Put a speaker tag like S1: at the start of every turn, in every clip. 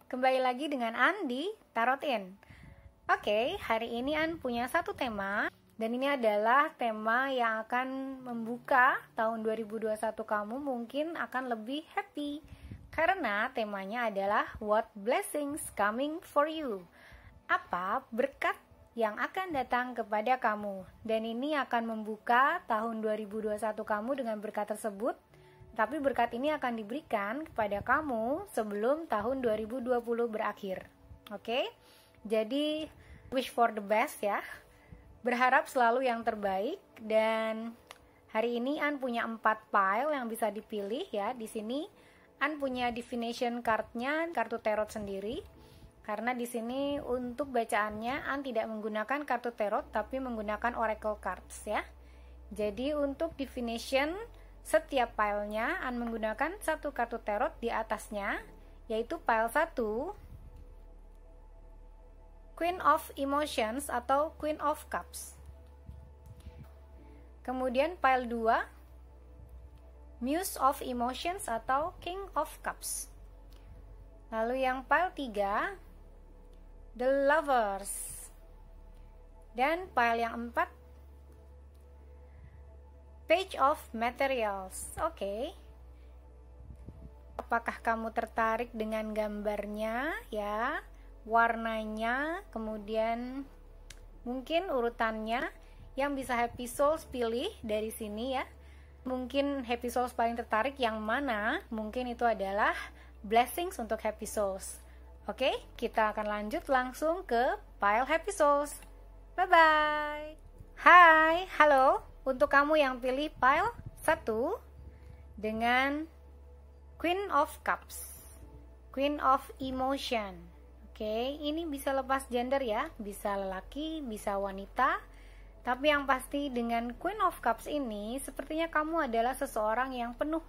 S1: kembali lagi dengan An di Tarotin. Oke, hari ini An punya satu tema, dan ini adalah tema yang akan membuka tahun 2021 kamu mungkin akan lebih happy. Karena temanya adalah What Blessings Coming For You. Apa berkat yang akan datang kepada kamu. Dan ini akan membuka tahun 2021 kamu dengan berkat tersebut. Tapi berkat ini akan diberikan kepada kamu sebelum tahun 2020 berakhir. Oke? Jadi wish for the best ya. Berharap selalu yang terbaik, dan hari ini An punya 4 file yang bisa dipilih ya. Di sini An punya divination card-nya, kartu tarot sendiri. Karena di sini untuk bacaannya An tidak menggunakan kartu tarot tapi menggunakan oracle cards ya. Jadi untuk divination setiap filenya An menggunakan satu kartu tarot di atasnya, yaitu file 1 Queen of Emotions atau Queen of Cups. Kemudian file 2 Muse of Emotions atau King of Cups. Lalu yang file 3 The Lovers. Dan file yang 4 Page of Materials. Oke. Apakah kamu tertarik dengan gambarnya ya, warnanya, kemudian mungkin urutannya? Yang bisa Happy Souls pilih dari sini ya. Mungkin Happy Souls paling tertarik yang mana? Mungkin itu adalah Blessings untuk Happy Souls. Oke, kita akan lanjut langsung ke file Happy Souls. Bye bye. Hai, halo. Untuk kamu yang pilih file 1 dengan Queen of Cups, Queen of Emotion. Oke, ini bisa lepas gender ya, bisa lelaki, bisa wanita. Tapi yang pasti dengan Queen of Cups ini, sepertinya kamu adalah seseorang yang penuh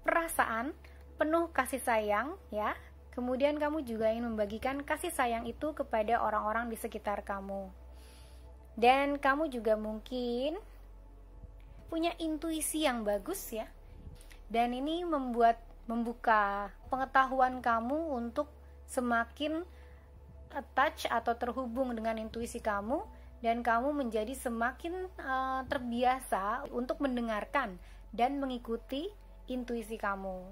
S1: perasaan, penuh kasih sayang ya. Kemudian kamu juga ingin membagikan kasih sayang itu kepada orang-orang di sekitar kamu. Dan kamu juga mungkin punya intuisi yang bagus ya, dan ini membuka pengetahuan kamu untuk semakin attach atau terhubung dengan intuisi kamu, dan kamu menjadi semakin terbiasa untuk mendengarkan dan mengikuti intuisi kamu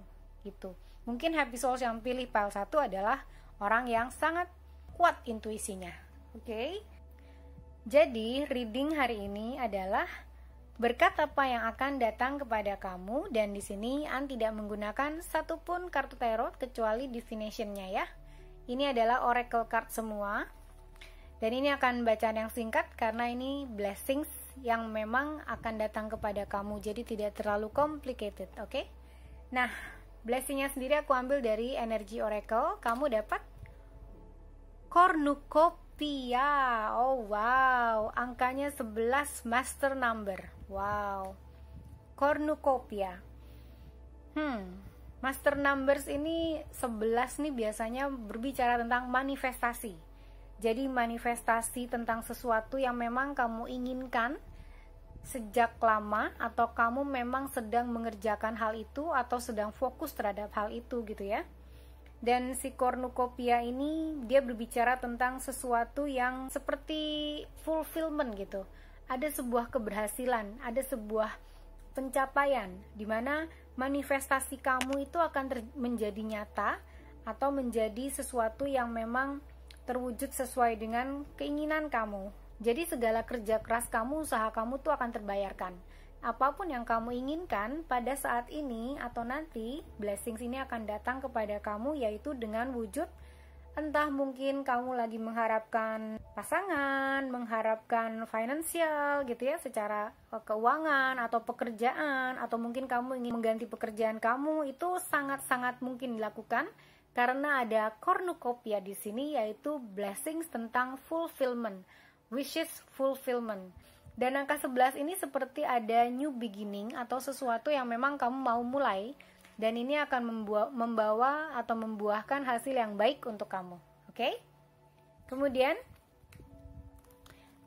S1: gitu. Mungkin Happy Souls yang pilih file 1 adalah orang yang sangat kuat intuisinya. Oke? Jadi reading hari ini adalah berkat apa yang akan datang kepada kamu, dan di sini An tidak menggunakan satupun kartu tarot kecuali divination-nya ya. Ini adalah oracle card semua. Dan ini akan bacaan yang singkat karena ini blessings yang memang akan datang kepada kamu. Jadi tidak terlalu complicated, oke? Nah, blessing-nya sendiri aku ambil dari energi oracle. Kamu dapat cornucopia. Oh wow, angkanya 11, master number. Wow, cornucopia. Master numbers ini 11 nih biasanya berbicara tentang manifestasi. Jadi manifestasi tentang sesuatu yang memang kamu inginkan sejak lama, atau kamu memang sedang mengerjakan hal itu atau sedang fokus terhadap hal itu gitu ya. Dan si cornucopia ini dia berbicara tentang sesuatu yang seperti fulfillment gitu. Ada sebuah keberhasilan, ada sebuah pencapaian di mana manifestasi kamu itu akan menjadi nyata atau menjadi sesuatu yang memang terwujud sesuai dengan keinginan kamu. Jadi segala kerja keras kamu, usaha kamu tuh akan terbayarkan. Apapun yang kamu inginkan pada saat ini atau nanti, blessings ini akan datang kepada kamu, yaitu dengan wujud entah mungkin kamu lagi mengharapkan pasangan, mengharapkan finansial gitu ya, secara keuangan atau pekerjaan, atau mungkin kamu ingin mengganti pekerjaan kamu, itu sangat-sangat mungkin dilakukan karena ada cornucopia di sini, yaitu blessings tentang fulfillment, wishes fulfillment. Dan angka 11 ini seperti ada new beginning atau sesuatu yang memang kamu mau mulai, dan ini akan membawa atau membuahkan hasil yang baik untuk kamu. Oke? Kemudian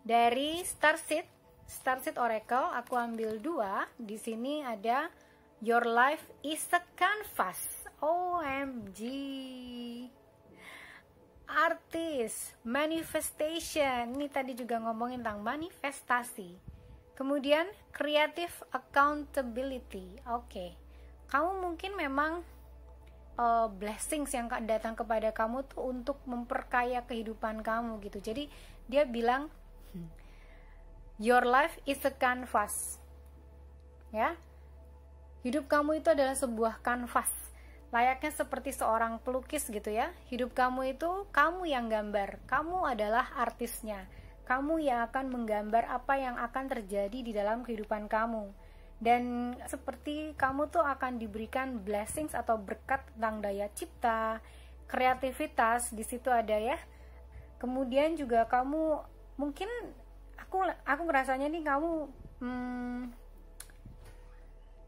S1: dari Starseed Oracle aku ambil 2. Di sini ada Your life is a canvas. OMG. artist, manifestation. Ini tadi juga ngomongin tentang manifestasi. Kemudian creative accountability. Oke. Kamu mungkin memang blessings yang datang kepada kamu tuh untuk memperkaya kehidupan kamu gitu. Jadi dia bilang your life is a canvas. Ya. Hidup kamu itu adalah sebuah kanvas. Layaknya seperti seorang pelukis gitu ya. Hidup kamu itu kamu yang gambar. Kamu adalah artisnya. Kamu yang akan menggambar apa yang akan terjadi di dalam kehidupan kamu. Dan seperti kamu tuh akan diberikan blessings atau berkat tentang daya cipta, kreativitas, di situ ada ya. Kemudian juga kamu mungkin aku ngerasanya nih kamu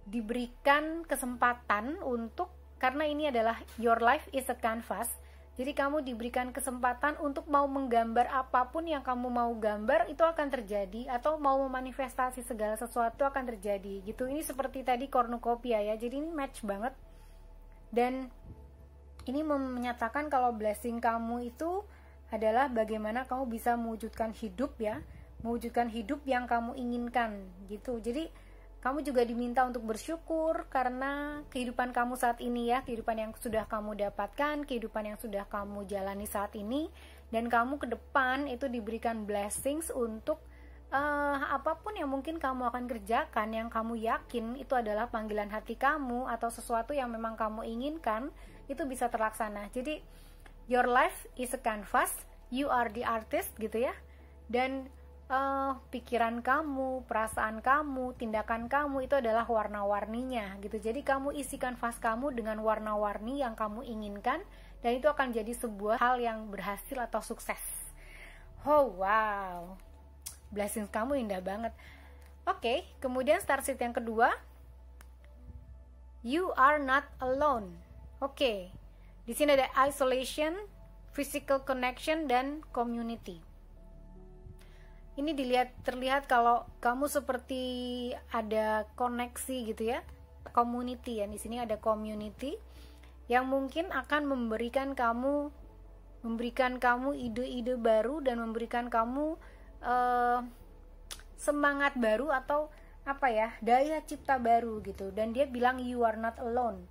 S1: diberikan kesempatan untuk, karena ini adalah your life is a canvas, jadi kamu diberikan kesempatan untuk mau menggambar apapun yang kamu mau gambar, itu akan terjadi, atau mau memanifestasi segala sesuatu akan terjadi gitu. Ini seperti tadi cornucopia ya, jadi ini match banget. Dan ini menyatakan kalau blessing kamu itu adalah bagaimana kamu bisa mewujudkan hidup ya, mewujudkan hidup yang kamu inginkan gitu. Jadi kamu juga diminta untuk bersyukur karena kehidupan kamu saat ini ya, kehidupan yang sudah kamu dapatkan, kehidupan yang sudah kamu jalani saat ini, dan kamu ke depan itu diberikan blessings untuk apapun yang mungkin kamu akan kerjakan, yang kamu yakin itu adalah panggilan hati kamu atau sesuatu yang memang kamu inginkan, itu bisa terlaksana. Jadi your life is a canvas, you are the artist gitu ya, dan pikiran kamu, perasaan kamu, tindakan kamu itu adalah warna-warninya gitu. Jadi kamu isi kanvas kamu dengan warna-warni yang kamu inginkan, dan itu akan jadi sebuah hal yang berhasil atau sukses. Oh wow, blessings kamu indah banget. Oke, kemudian star seed yang kedua, you are not alone. Oke, di sini ada isolation, physical connection, dan community. Ini terlihat kalau kamu seperti ada koneksi gitu ya, community ya. Di sini ada community yang mungkin akan memberikan kamu ide-ide baru dan memberikan kamu semangat baru atau apa ya, daya cipta baru gitu. Dan dia bilang you are not alone.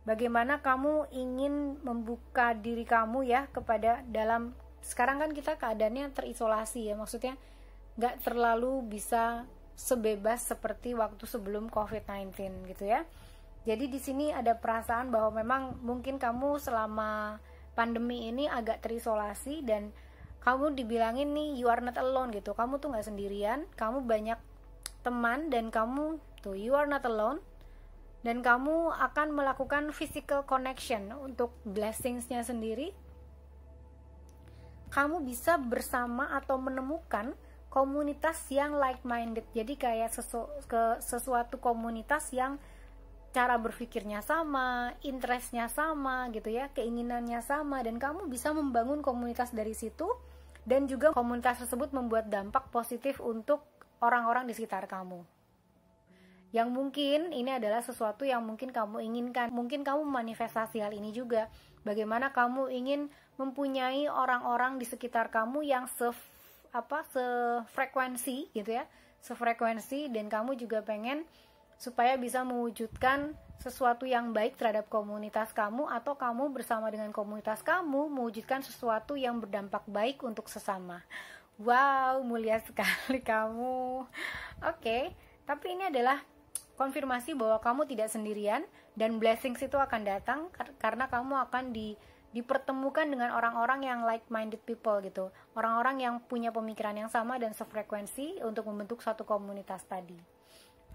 S1: Bagaimana kamu ingin membuka diri kamu ya kepada dalam. Sekarang kan kita keadaannya terisolasi ya, maksudnya nggak terlalu bisa sebebas seperti waktu sebelum COVID-19 gitu ya. Jadi di sini ada perasaan bahwa memang mungkin kamu selama pandemi ini agak terisolasi, dan kamu dibilangin nih you are not alone gitu. Kamu tuh nggak sendirian, kamu banyak teman, dan kamu tuh you are not alone. Dan kamu akan melakukan physical connection untuk blessingsnya sendiri. Kamu bisa bersama atau menemukan komunitas yang like-minded. Jadi kayak sesuatu komunitas yang cara berpikirnya sama, interestnya sama gitu ya, keinginannya sama, dan kamu bisa membangun komunitas dari situ, dan juga komunitas tersebut membuat dampak positif untuk orang-orang di sekitar kamu. Yang mungkin ini adalah sesuatu yang mungkin kamu inginkan. Mungkin kamu manifestasi hal ini juga. Bagaimana kamu ingin mempunyai orang-orang di sekitar kamu yang sefrekuensi gitu ya, sefrekuensi, dan kamu juga pengen supaya bisa mewujudkan sesuatu yang baik terhadap komunitas kamu, atau kamu bersama dengan komunitas kamu mewujudkan sesuatu yang berdampak baik untuk sesama. Wow, mulia sekali kamu. Oke, tapi ini adalah konfirmasi bahwa kamu tidak sendirian, dan blessings itu akan datang karena kamu akan dipertemukan dengan orang-orang yang like-minded people gitu, orang-orang yang punya pemikiran yang sama dan sefrekuensi untuk membentuk satu komunitas tadi.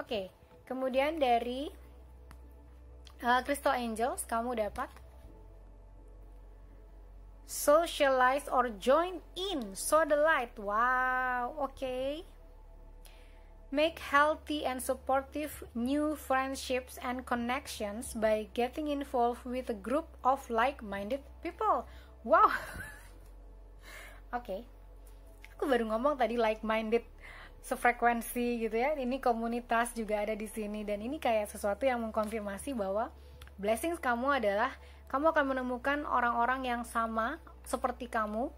S1: Oke, kemudian dari Crystal Angels kamu dapat socialize or join in, sow the light. Wow, oke. Make healthy and supportive new friendships and connections by getting involved with a group of like-minded people. Wow. Oke. Aku baru ngomong tadi like-minded, sefrekuensi gitu ya. Ini komunitas juga ada di sini, dan ini kayak sesuatu yang mengkonfirmasi bahwa blessings kamu adalah kamu akan menemukan orang-orang yang sama, seperti kamu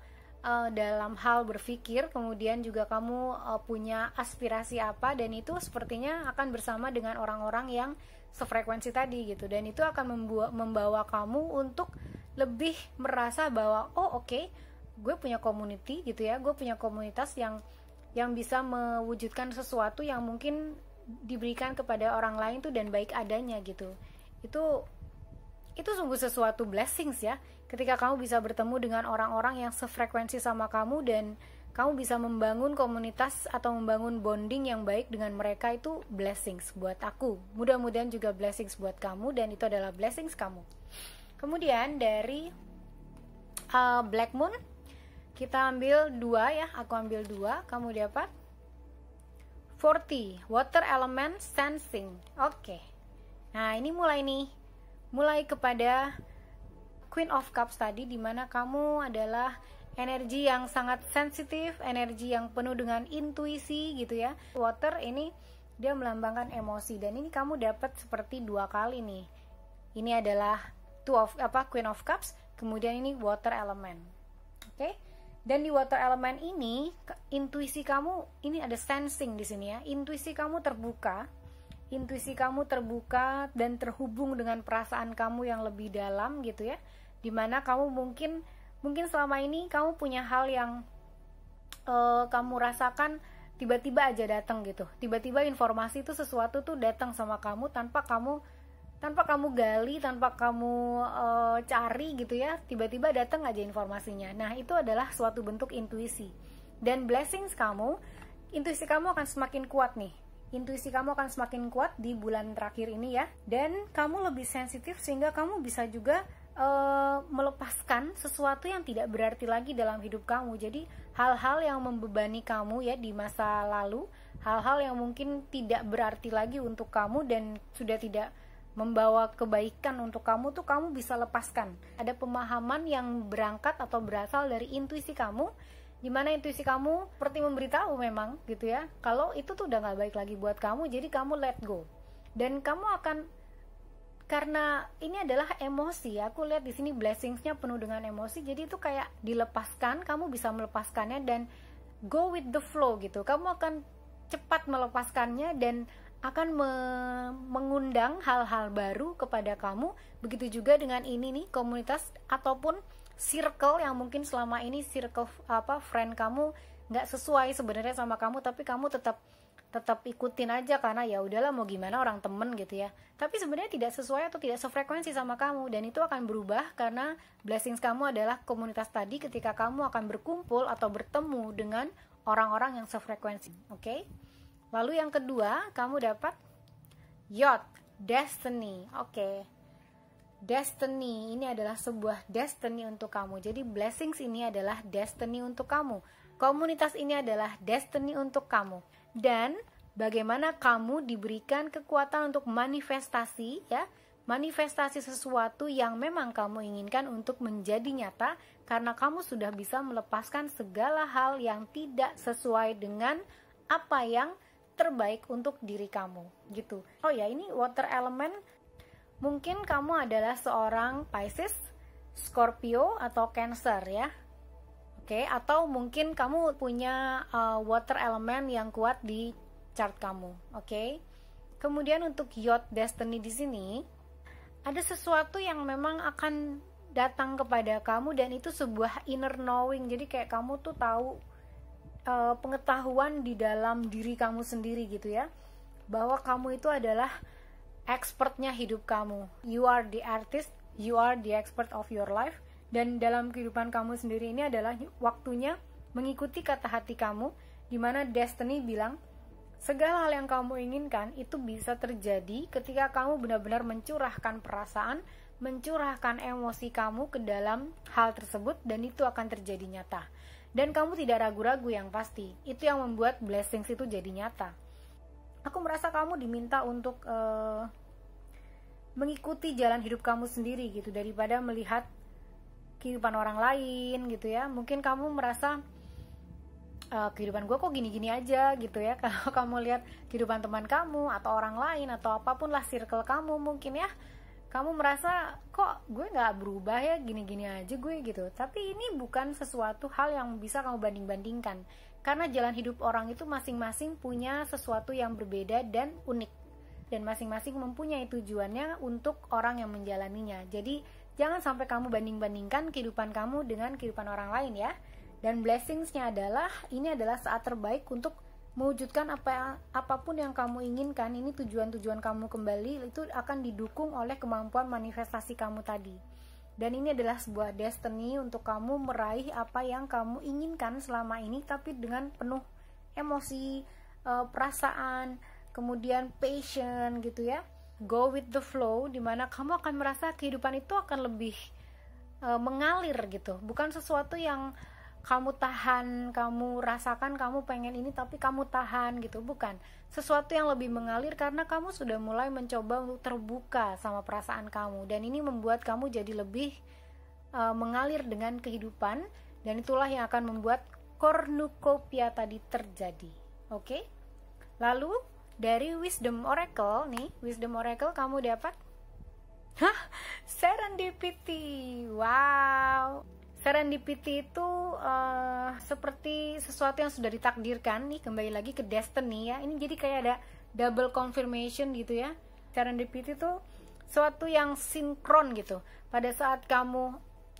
S1: dalam hal berpikir, kemudian juga kamu punya aspirasi apa, dan itu sepertinya akan bersama dengan orang-orang yang sefrekuensi tadi gitu, dan itu akan membawa kamu untuk lebih merasa bahwa oke, gue punya community gitu ya, gue punya komunitas yang bisa mewujudkan sesuatu yang mungkin diberikan kepada orang lain tuh dan baik adanya gitu. Itu sungguh sesuatu blessings ya, ketika kamu bisa bertemu dengan orang-orang yang sefrekuensi sama kamu dan kamu bisa membangun komunitas atau membangun bonding yang baik dengan mereka. Itu blessings buat aku, mudah-mudahan juga blessings buat kamu, dan itu adalah blessings kamu. Kemudian dari Black Moon kita ambil 2 ya, aku ambil 2, kamu dapat 40 Water Element Sensing. Oke. Nah, ini mulai kepada Queen of Cups tadi, dimana kamu adalah energi yang sangat sensitif, energi yang penuh dengan intuisi gitu ya. Water ini dia melambangkan emosi, dan ini kamu dapat seperti 2 kali nih. Ini adalah Queen of Cups, kemudian ini Water Element. Oke. Dan di Water Element ini intuisi kamu ini ada sensing di sini ya. Intuisi kamu terbuka dan terhubung dengan perasaan kamu yang lebih dalam gitu ya, dimana kamu mungkin selama ini kamu punya hal yang kamu rasakan tiba-tiba aja datang gitu, tiba-tiba informasi itu sesuatu tuh datang sama kamu tanpa kamu gali, tanpa kamu cari gitu ya, tiba-tiba datang aja informasinya. Nah, itu adalah suatu bentuk intuisi, dan blessings kamu, intuisi kamu akan semakin kuat nih. Intuisi kamu akan semakin kuat di bulan terakhir ini ya, dan kamu lebih sensitif sehingga kamu bisa juga melepaskan sesuatu yang tidak berarti lagi dalam hidup kamu. Jadi hal-hal yang membebani kamu ya di masa lalu, hal-hal yang mungkin tidak berarti lagi untuk kamu dan sudah tidak membawa kebaikan untuk kamu tuh kamu bisa lepaskan. Ada pemahaman yang berangkat atau berasal dari intuisi kamu, dimana intuisi kamu seperti memberitahu memang gitu ya, kalau itu tuh udah gak baik lagi buat kamu, jadi kamu let go. Dan kamu akan, karena ini adalah emosi, aku lihat di sini blessingsnya penuh dengan emosi, jadi itu kayak dilepaskan, kamu bisa melepaskannya dan go with the flow gitu. Kamu akan cepat melepaskannya dan akan mengundang hal-hal baru kepada kamu. Begitu juga dengan ini nih, komunitas ataupun circle yang mungkin selama ini circle friend kamu nggak sesuai sebenarnya sama kamu, tapi kamu tetap ikutin aja karena ya udahlah mau gimana, orang temen gitu ya, tapi sebenarnya tidak sesuai atau tidak sefrekuensi sama kamu, dan itu akan berubah karena blessings kamu adalah komunitas tadi, ketika kamu akan berkumpul atau bertemu dengan orang-orang yang sefrekuensi. Oke? Lalu yang kedua, kamu dapat Yacht Destiny. Oke. Destiny ini adalah sebuah destiny untuk kamu. Jadi blessings ini adalah destiny untuk kamu. Komunitas ini adalah destiny untuk kamu. Dan bagaimana kamu diberikan kekuatan untuk manifestasi ya, manifestasi sesuatu yang memang kamu inginkan untuk menjadi nyata, karena kamu sudah bisa melepaskan segala hal yang tidak sesuai dengan apa yang terbaik untuk diri kamu gitu. Oh ya, ini water element, mungkin kamu adalah seorang Pisces, Scorpio atau Cancer ya. Oke, atau mungkin kamu punya water element yang kuat di chart kamu. Oke. Kemudian untuk Yacht Destiny di sini ada sesuatu yang memang akan datang kepada kamu, dan itu sebuah inner knowing. Jadi kayak kamu tuh tahu pengetahuan di dalam diri kamu sendiri gitu ya, bahwa kamu itu adalah expertnya hidup kamu. You are the artist, you are the expert of your life. Dan dalam kehidupan kamu sendiri ini adalah waktunya mengikuti kata hati kamu, dimana Destiny bilang segala hal yang kamu inginkan itu bisa terjadi ketika kamu benar-benar mencurahkan perasaan, mencurahkan emosi kamu ke dalam hal tersebut, dan itu akan terjadi nyata. Dan kamu tidak ragu-ragu, yang pasti itu yang membuat blessings itu jadi nyata. Aku merasa kamu diminta untuk mengikuti jalan hidup kamu sendiri gitu, daripada melihat kehidupan orang lain gitu ya. Mungkin kamu merasa kehidupan gue kok gini-gini aja gitu ya. Kalau kamu lihat kehidupan teman kamu atau orang lain atau apapun lah circle kamu mungkin ya, kamu merasa kok gue nggak berubah ya, gini-gini aja gue gitu. Tapi ini bukan sesuatu hal yang bisa kamu banding-bandingkan, karena jalan hidup orang itu masing-masing punya sesuatu yang berbeda dan unik, dan masing-masing mempunyai tujuannya untuk orang yang menjalaninya. Jadi jangan sampai kamu banding-bandingkan kehidupan kamu dengan kehidupan orang lain ya. Dan blessingsnya adalah, ini adalah saat terbaik untuk mewujudkan apapun yang kamu inginkan. Ini tujuan-tujuan kamu kembali itu akan didukung oleh kemampuan manifestasi kamu tadi. Dan ini adalah sebuah destiny untuk kamu meraih apa yang kamu inginkan selama ini, tapi dengan penuh emosi, perasaan, kemudian passion gitu ya. Go with the flow, dimana kamu akan merasa kehidupan itu akan lebih mengalir gitu. Bukan sesuatu yang kamu tahan, kamu rasakan, kamu pengen ini tapi kamu tahan gitu, bukan. Sesuatu yang lebih mengalir karena kamu sudah mulai mencoba untuk terbuka sama perasaan kamu, dan ini membuat kamu jadi lebih mengalir dengan kehidupan, dan itulah yang akan membuat cornucopia tadi terjadi. Oke? Lalu dari Wisdom Oracle nih, Wisdom Oracle kamu dapat serendipity. Wow. Serendipity itu seperti sesuatu yang sudah ditakdirkan nih, kembali lagi ke destiny ya. Ini jadi kayak ada double confirmation gitu ya. Serendipity itu sesuatu yang sinkron gitu. Pada saat kamu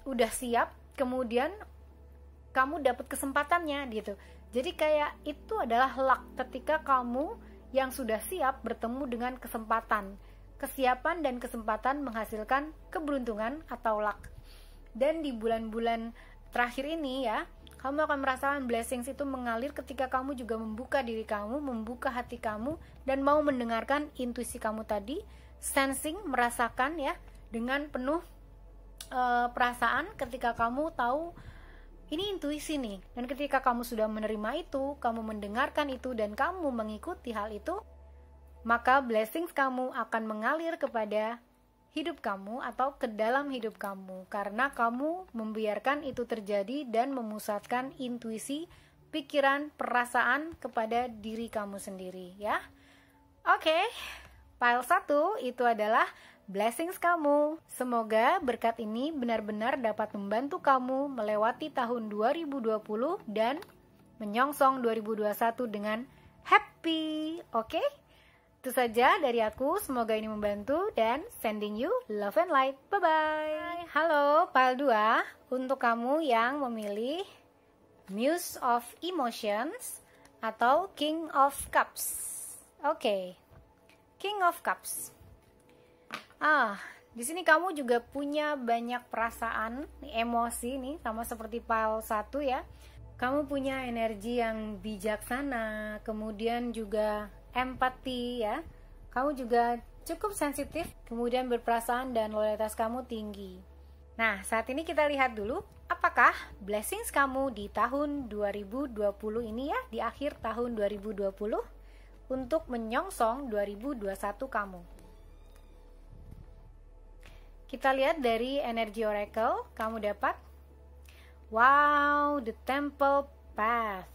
S1: udah siap, kemudian kamu dapat kesempatannya gitu. Jadi kayak itu adalah luck ketika kamu yang sudah siap bertemu dengan kesempatan. Kesiapan dan kesempatan menghasilkan keberuntungan atau luck. Dan di bulan-bulan terakhir ini ya, kamu akan merasakan blessings itu mengalir ketika kamu juga membuka diri kamu, membuka hati kamu, dan mau mendengarkan intuisi kamu tadi, sensing, merasakan ya, dengan penuh perasaan ketika kamu tahu ini intuisi nih. Dan ketika kamu sudah menerima itu, kamu mendengarkan itu, dan kamu mengikuti hal itu, maka blessings kamu akan mengalir kepada hidup kamu atau ke dalam hidup kamu, karena kamu membiarkan itu terjadi dan memusatkan intuisi, pikiran, perasaan kepada diri kamu sendiri ya. Oke, file 1 itu adalah blessings kamu. Semoga berkat ini benar-benar dapat membantu kamu melewati tahun 2020 dan menyongsong 2021 dengan happy. Oke? Itu saja dari aku, semoga ini membantu, dan sending you love and light. Bye-bye. Halo, file 2 untuk kamu yang memilih Muse of Emotions atau King of Cups. Oke, King of Cups. Di sini kamu juga punya banyak perasaan, emosi nih, sama seperti file 1 ya. Kamu punya energi yang bijaksana, kemudian juga empati ya. Kamu juga cukup sensitif, kemudian berperasaan, dan loyalitas kamu tinggi. Nah, saat ini kita lihat dulu apakah blessings kamu di tahun 2020 ini ya, di akhir tahun 2020 untuk menyongsong 2021 kamu. Kita lihat dari energi oracle, kamu dapat wow, the temple path.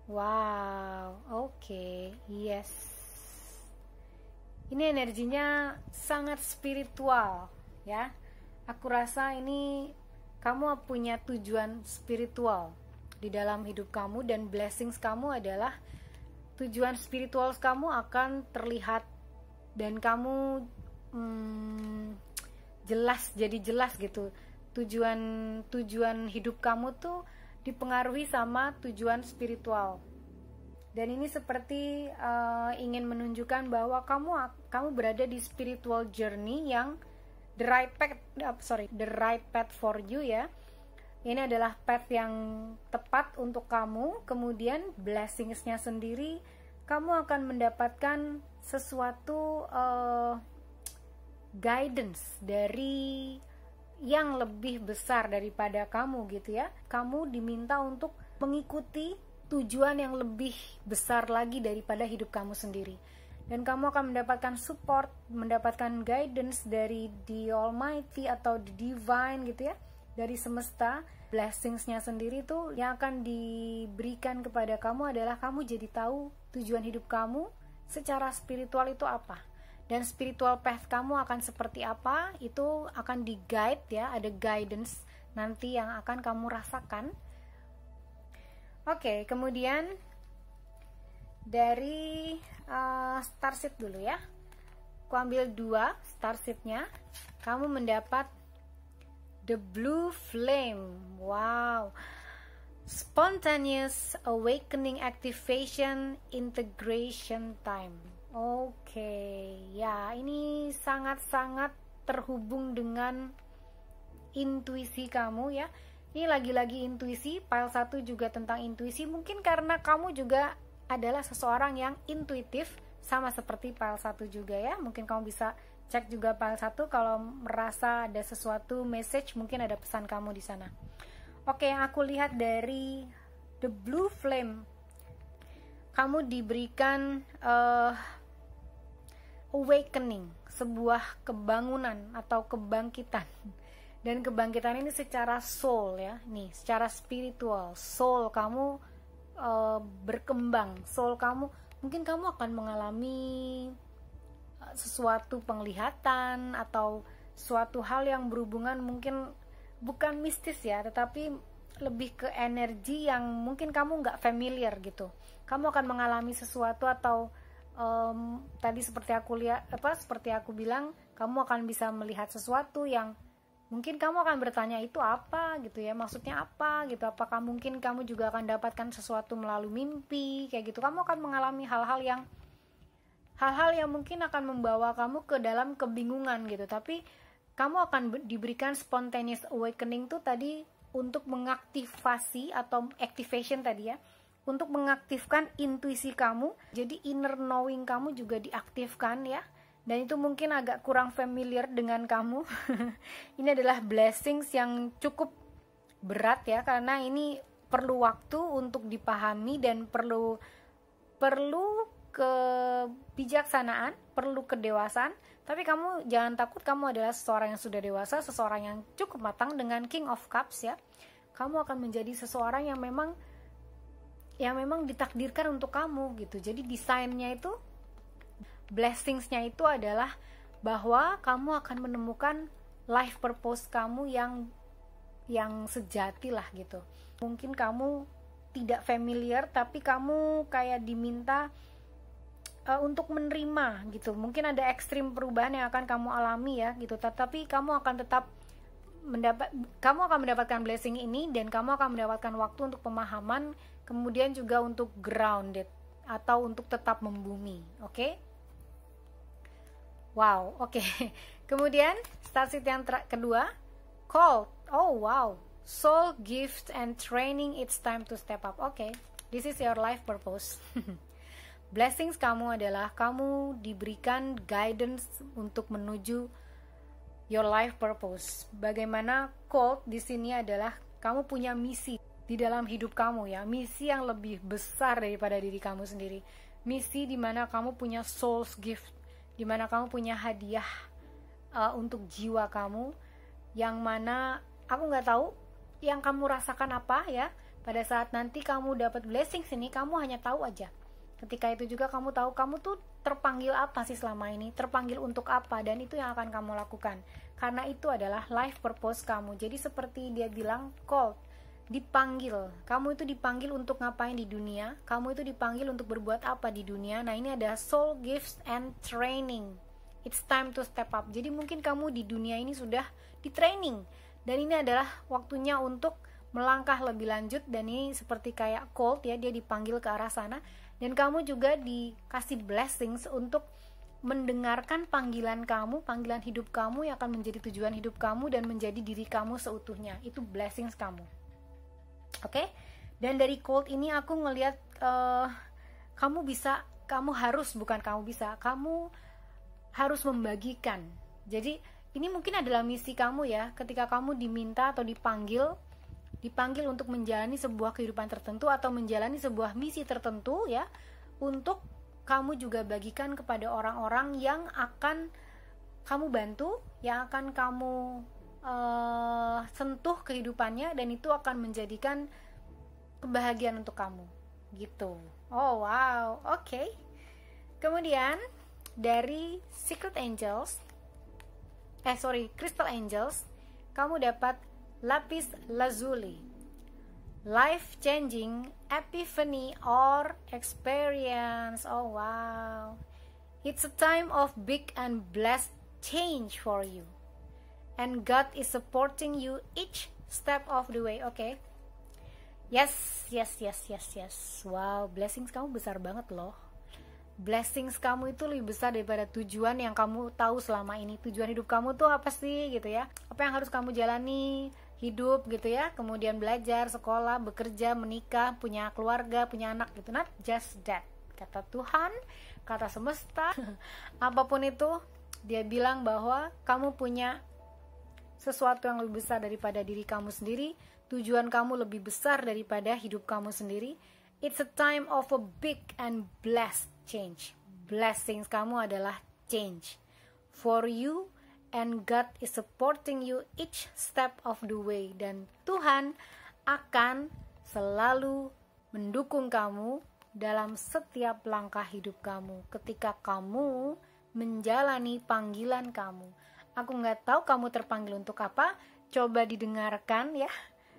S1: Wow, oke, yes. Ini energinya sangat spiritual ya. Aku rasa ini kamu punya tujuan spiritual di dalam hidup kamu, dan blessings kamu adalah tujuan spiritual kamu akan terlihat, dan kamu jadi jelas gitu. Tujuan hidup kamu tuh dipengaruhi sama tujuan spiritual, dan ini seperti ingin menunjukkan bahwa kamu berada di spiritual journey yang the right path for you ya. Ini adalah path yang tepat untuk kamu. Kemudian blessingsnya sendiri, kamu akan mendapatkan sesuatu guidance dari yang lebih besar daripada kamu gitu ya. Kamu diminta untuk mengikuti tujuan yang lebih besar lagi daripada hidup kamu sendiri, dan kamu akan mendapatkan support, mendapatkan guidance dari the Almighty atau the Divine gitu ya, dari semesta. Blessingsnya sendiri tuh yang akan diberikan kepada kamu adalah kamu jadi tahu tujuan hidup kamu secara spiritual itu apa, dan spiritual path kamu akan seperti apa, itu akan di guide ya, ada guidance nanti yang akan kamu rasakan. Oke, kemudian dari starseed dulu ya, aku ambil 2 starseednya, kamu mendapat the blue flame. Wow, spontaneous awakening activation integration time. Oke, ya ini sangat-sangat terhubung dengan intuisi kamu ya. Ini lagi-lagi intuisi, file 1 juga tentang intuisi. Mungkin karena kamu juga adalah seseorang yang intuitif, sama seperti file 1 juga ya. Mungkin kamu bisa cek juga file 1 kalau merasa ada sesuatu message, mungkin ada pesan kamu di sana. Oke, yang aku lihat dari the blue flame, kamu diberikan awakening, sebuah kebangunan atau kebangkitan. Dan kebangkitan ini secara soul ya, nih secara spiritual, soul kamu berkembang, soul kamu, mungkin kamu akan mengalami sesuatu penglihatan atau suatu hal yang berhubungan, mungkin bukan mistis ya, tetapi lebih ke energi yang mungkin kamu nggak familiar gitu. Kamu akan mengalami sesuatu atau tadi seperti aku lihat seperti aku bilang, kamu akan bisa melihat sesuatu yang mungkin kamu akan bertanya itu apa gitu ya, maksudnya apa gitu, apakah mungkin kamu juga akan dapatkan sesuatu melalui mimpi kayak gitu. Kamu akan mengalami hal-hal yang mungkin akan membawa kamu ke dalam kebingungan gitu, tapi kamu akan diberikan spontaneous awakening tuh tadi untuk mengaktifasi atau activation tadi ya, untuk mengaktifkan intuisi kamu. Jadi inner knowing kamu juga diaktifkan ya, dan itu mungkin agak kurang familiar dengan kamu. Ini adalah blessings yang cukup berat ya, karena ini perlu waktu untuk dipahami dan perlu kebijaksanaan, perlu kedewasaan. Tapi kamu jangan takut, kamu adalah seseorang yang sudah dewasa, seseorang yang cukup matang dengan King of Cups ya. Kamu akan menjadi seseorang yang memang ditakdirkan untuk kamu gitu. Jadi desainnya itu, blessingsnya itu adalah bahwa kamu akan menemukan life purpose kamu yang sejati lah gitu. Mungkin kamu tidak familiar, tapi kamu kayak diminta untuk menerima gitu. Mungkin ada ekstrim perubahan yang akan kamu alami ya gitu, tetapi kamu akan mendapatkan blessing ini, dan kamu akan mendapatkan waktu untuk pemahaman, kemudian juga untuk grounded atau untuk tetap membumi. Oke? Wow, oke. Kemudian starseed yang kedua, called. Oh wow, soul gift and training, it's time to step up. Oke, this is your life purpose. Blessings kamu adalah kamu diberikan guidance untuk menuju your life purpose. Bagaimana called di sini adalah kamu punya misi di dalam hidup kamu ya, misi yang lebih besar daripada diri kamu sendiri. Misi di mana kamu punya soul's gift, di mana kamu punya hadiah untuk jiwa kamu, yang mana aku nggak tahu yang kamu rasakan apa ya. Pada saat nanti kamu dapat blessings ini, kamu hanya tahu aja. Ketika itu juga kamu tahu kamu tuh terpanggil apa sih selama ini, terpanggil untuk apa, dan itu yang akan kamu lakukan. Karena itu adalah life purpose kamu. Jadi seperti dia bilang, called, dipanggil. Kamu itu dipanggil untuk ngapain di dunia, kamu itu dipanggil untuk berbuat apa di dunia. Nah ini ada soul gifts and training, it's time to step up. Jadi mungkin kamu di dunia ini sudah di training, dan ini adalah waktunya untuk melangkah lebih lanjut. Dan ini seperti kayak called ya, dia dipanggil ke arah sana. Dan kamu juga dikasih blessings untuk mendengarkan panggilan kamu, panggilan hidup kamu yang akan menjadi tujuan hidup kamu dan menjadi diri kamu seutuhnya. Itu blessings kamu. Oke? Dan dari quote ini aku ngelihat kamu harus membagikan. Jadi ini mungkin adalah misi kamu ya, ketika kamu diminta atau dipanggil untuk menjalani sebuah kehidupan tertentu atau menjalani sebuah misi tertentu ya, untuk kamu juga bagikan kepada orang-orang yang akan kamu bantu, yang akan kamu sentuh kehidupannya, dan itu akan menjadikan kebahagiaan untuk kamu gitu. Oh wow, oke. Kemudian dari Crystal Angels, kamu dapat lapis lazuli, life changing epiphany or experience. Oh wow, it's a time of big and blessed change for you, and God is supporting you each step of the way. Okay, yes. Wow, blessings kamu besar banget loh. Blessings kamu itu lebih besar daripada tujuan yang kamu tahu selama ini. Tujuan hidup kamu tuh apa sih gitu ya, apa yang harus kamu jalani hidup gitu ya, kemudian belajar, sekolah, bekerja, menikah, punya keluarga, punya anak gitu. Not just that, kata Tuhan, kata semesta, apapun itu, dia bilang bahwa kamu punya sesuatu yang lebih besar daripada diri kamu sendiri. Tujuan kamu lebih besar daripada hidup kamu sendiri. It's a time of a big and blessed change. Blessings kamu adalah change for you, and God is supporting you each step of the way. Dan Tuhan akan selalu mendukung kamu dalam setiap langkah hidup kamu ketika kamu menjalani panggilan kamu. Aku nggak tahu kamu terpanggil untuk apa. Coba didengarkan ya.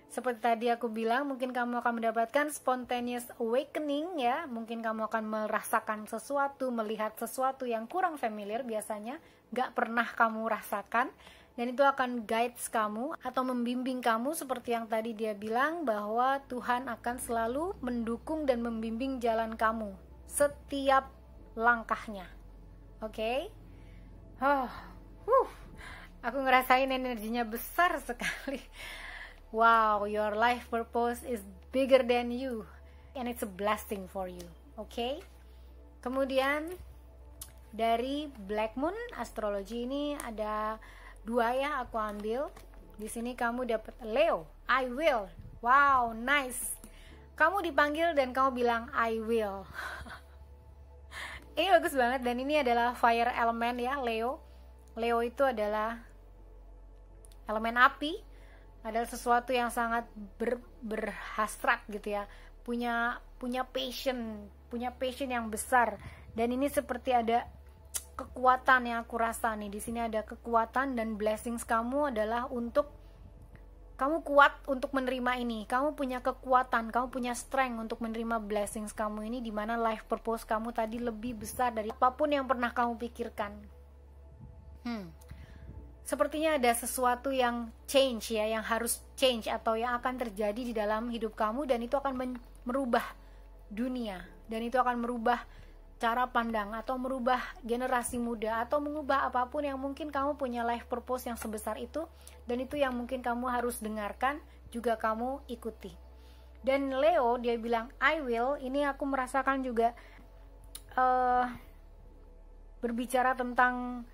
S1: Seperti tadi aku bilang, mungkin kamu akan mendapatkan spontaneous awakening ya. Mungkin kamu akan merasakan sesuatu, melihat sesuatu yang kurang familiar biasanya, gak pernah kamu rasakan. Dan itu akan guides kamu atau membimbing kamu seperti yang tadi dia bilang, bahwa Tuhan akan selalu mendukung dan membimbing jalan kamu setiap langkahnya. Oke? Aku ngerasain energinya besar sekali. Wow, your life purpose is bigger than you, and it's a blessing for you. Okay? Kemudian dari Black Moon Astrology ini ada 2 ya, aku ambil. Di sini kamu dapat Leo, I will. Wow, nice. Kamu dipanggil dan kamu bilang I will. Ini bagus banget, dan ini adalah fire element ya, Leo. Leo itu adalah elemen api. Adalah sesuatu yang sangat berhasrat gitu ya, punya passion yang besar. Dan ini seperti ada kekuatan yang aku rasa nih. Di sini ada kekuatan, dan blessings kamu adalah untuk kamu kuat untuk menerima ini. Kamu punya kekuatan, kamu punya strength untuk menerima blessings kamu ini, dimana life purpose kamu tadi lebih besar dari apapun yang pernah kamu pikirkan. Sepertinya ada sesuatu yang change ya, yang harus change atau yang akan terjadi di dalam hidup kamu, dan itu akan merubah dunia, dan itu akan merubah cara pandang atau merubah generasi muda atau mengubah apapun yang mungkin kamu punya life purpose yang sebesar itu, dan itu yang mungkin kamu harus dengarkan, juga kamu ikuti. Dan Leo dia bilang I will, ini aku merasakan juga berbicara tentang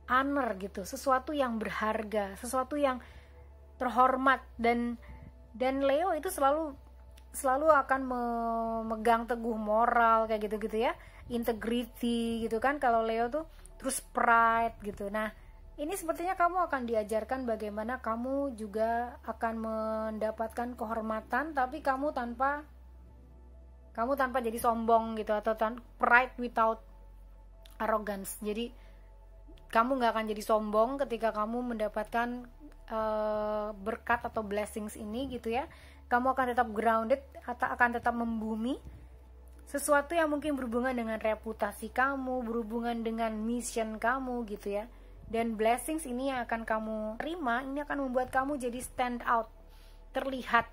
S1: honor gitu, sesuatu yang berharga, sesuatu yang terhormat, dan Leo itu selalu akan memegang teguh moral kayak gitu-gitu ya, integrity gitu kan kalau Leo tuh, terus pride gitu. Nah, ini sepertinya kamu akan diajarkan bagaimana kamu juga akan mendapatkan kehormatan, tapi kamu tanpa jadi sombong gitu, atau pride without arrogance. Jadi kamu gak akan jadi sombong ketika kamu mendapatkan berkat atau blessings ini gitu ya. Kamu akan tetap grounded, atau akan tetap membumi sesuatu yang mungkin berhubungan dengan reputasi kamu, berhubungan dengan mission kamu gitu ya. Dan blessings ini yang akan kamu terima, ini akan membuat kamu jadi stand out, terlihat,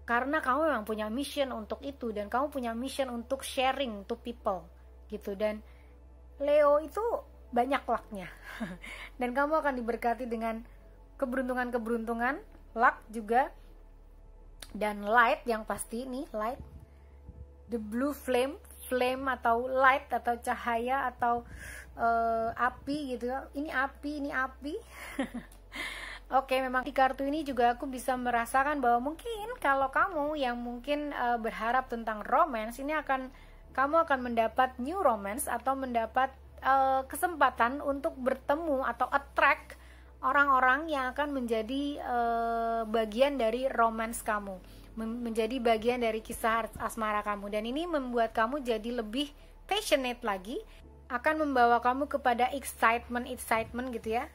S1: karena kamu memang punya mission untuk itu, dan kamu punya mission untuk sharing to people gitu. Dan Leo itu banyak lucknya dan kamu akan diberkati dengan keberuntungan, luck juga, dan light yang pasti nih, light, the blue flame atau light atau cahaya atau api gitu ya. Ini api Oke, memang di kartu ini juga aku bisa merasakan bahwa mungkin kalau kamu yang mungkin berharap tentang romance, ini kamu akan mendapat new romance atau mendapat kesempatan untuk bertemu atau attract orang-orang yang akan menjadi bagian dari romance kamu, menjadi bagian dari kisah asmara kamu. Dan ini membuat kamu jadi lebih passionate lagi, akan membawa kamu kepada excitement gitu ya.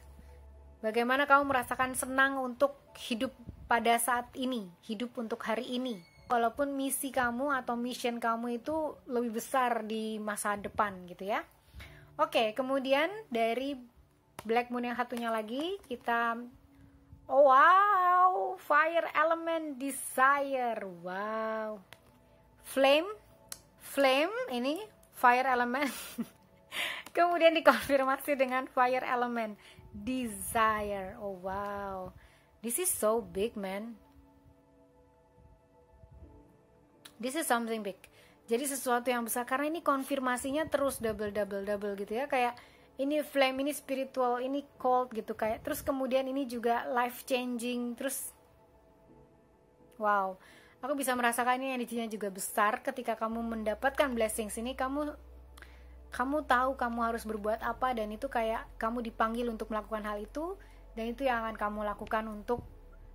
S1: Bagaimana kamu merasakan senang untuk hidup pada saat ini, hidup untuk hari ini. Walaupun misi kamu atau mission kamu itu lebih besar di masa depan gitu ya. Oke, kemudian dari Black Moon yang satunya lagi, kita wow, fire element desire. Wow. Flame ini fire element. Kemudian dikonfirmasi dengan fire element desire. Oh wow, this is so big, man. This is something big. Jadi sesuatu yang besar, karena ini konfirmasinya terus double gitu ya. Kayak ini flame, ini spiritual, ini cold gitu kayak. Terus kemudian ini juga life changing. Terus wow, aku bisa merasakan ini energinya juga besar. Ketika kamu mendapatkan blessings ini, kamu tahu kamu harus berbuat apa, dan itu kayak kamu dipanggil untuk melakukan hal itu, dan itu yang akan kamu lakukan untuk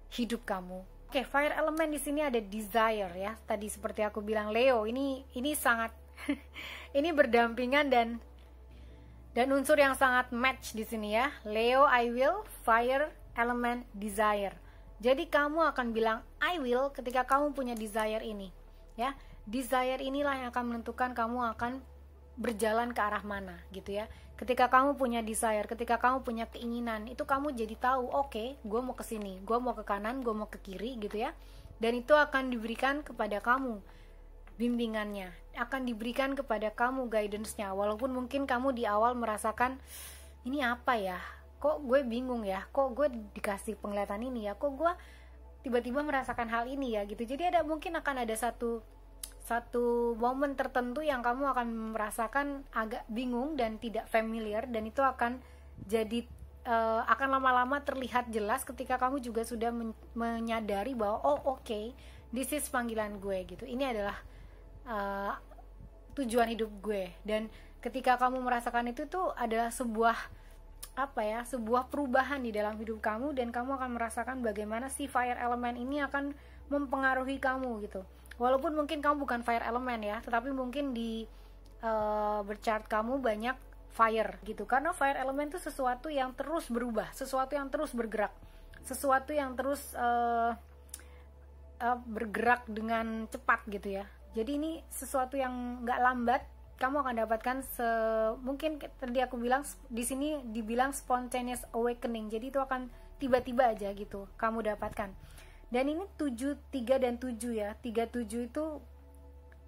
S1: hidup kamu. Oke, fire element di sini ada desire ya. Tadi seperti aku bilang Leo, ini sangat ini berdampingan dan unsur yang sangat match di sini ya. Leo, I will, fire element desire. Jadi kamu akan bilang I will ketika kamu punya desire ini ya. Desire inilah yang akan menentukan kamu akan berjalan ke arah mana gitu ya. Ketika kamu punya desire, ketika kamu punya keinginan, itu kamu jadi tahu, oke, gue mau ke sini, gue mau ke kanan, gue mau ke kiri gitu ya. Dan itu akan diberikan kepada kamu bimbingannya, akan diberikan kepada kamu guidance-nya. Walaupun mungkin kamu di awal merasakan ini apa ya, kok gue bingung ya, kok gue dikasih penglihatan ini ya, kok gue tiba-tiba merasakan hal ini ya gitu. Jadi mungkin akan ada satu momen tertentu yang kamu akan merasakan agak bingung dan tidak familiar, dan itu akan jadi akan lama-lama terlihat jelas ketika kamu juga sudah menyadari bahwa oke, this is panggilan gue gitu. Ini adalah tujuan hidup gue. Dan ketika kamu merasakan itu tuh adalah sebuah perubahan di dalam hidup kamu, dan kamu akan merasakan bagaimana si fire element ini akan mempengaruhi kamu gitu. Walaupun mungkin kamu bukan fire element ya, tetapi mungkin di berchart kamu banyak fire gitu. Karena fire element itu sesuatu yang terus berubah, sesuatu yang terus bergerak, sesuatu yang terus bergerak dengan cepat gitu ya. Jadi ini sesuatu yang nggak lambat. Kamu akan dapatkan mungkin tadi aku bilang di sini dibilang spontaneous awakening. Jadi itu akan tiba-tiba aja gitu kamu dapatkan. Dan ini 7, 3 dan 7 ya. 3, 7 itu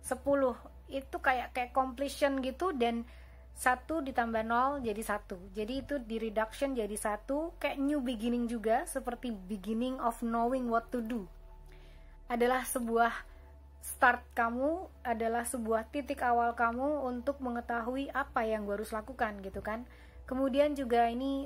S1: 10. Itu kayak completion gitu, dan 1 ditambah 0 jadi 1. Jadi itu di reduction jadi 1, kayak new beginning juga, seperti beginning of knowing what to do. Adalah sebuah start kamu, adalah sebuah titik awal kamu untuk mengetahui apa yang gue harus lakukan gitu kan. Kemudian juga ini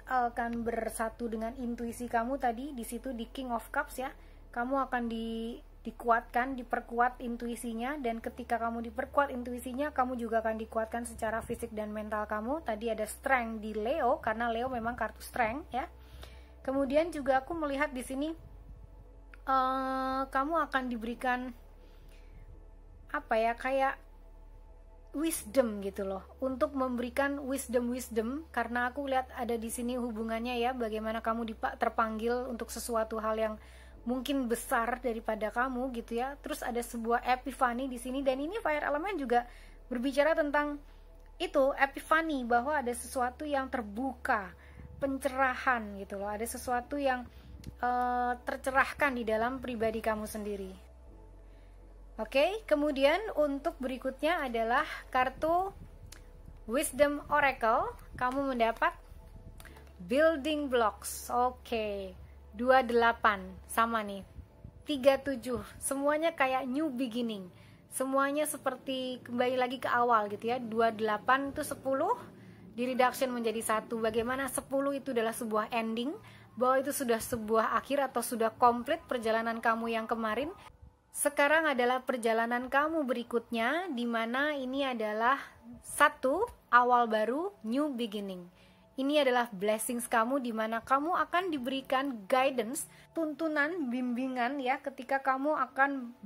S1: akan bersatu dengan intuisi kamu tadi di situ di King of Cups ya. Kamu akan dikuatkan, diperkuat intuisinya, dan ketika kamu diperkuat intuisinya, kamu juga akan dikuatkan secara fisik dan mental kamu. Tadi ada strength di Leo karena Leo memang kartu strength ya. Kemudian juga aku melihat di sini kamu akan diberikan kayak wisdom gitu loh, untuk memberikan wisdom, karena aku lihat ada di sini hubungannya ya, bagaimana kamu terpanggil untuk sesuatu hal yang mungkin besar daripada kamu gitu ya. Terus ada sebuah epiphany di sini, dan ini fire element juga berbicara tentang itu epiphany, bahwa ada sesuatu yang terbuka, pencerahan gitu loh, ada sesuatu yang tercerahkan di dalam pribadi kamu sendiri. Oke, kemudian untuk berikutnya adalah kartu Wisdom Oracle. Kamu mendapat Building Blocks. Oke, 28 sama nih. 37, semuanya kayak new beginning. Semuanya seperti kembali lagi ke awal gitu ya. 28 itu 10 di reduction menjadi 1. Bagaimana 10 itu adalah sebuah ending, bahwa itu sudah sebuah akhir atau sudah komplit perjalanan kamu yang kemarin. Sekarang adalah perjalanan kamu berikutnya, di mana ini adalah 1 awal baru, new beginning. Ini adalah blessings kamu, di mana kamu akan diberikan guidance, tuntunan, bimbingan ya, ketika kamu akan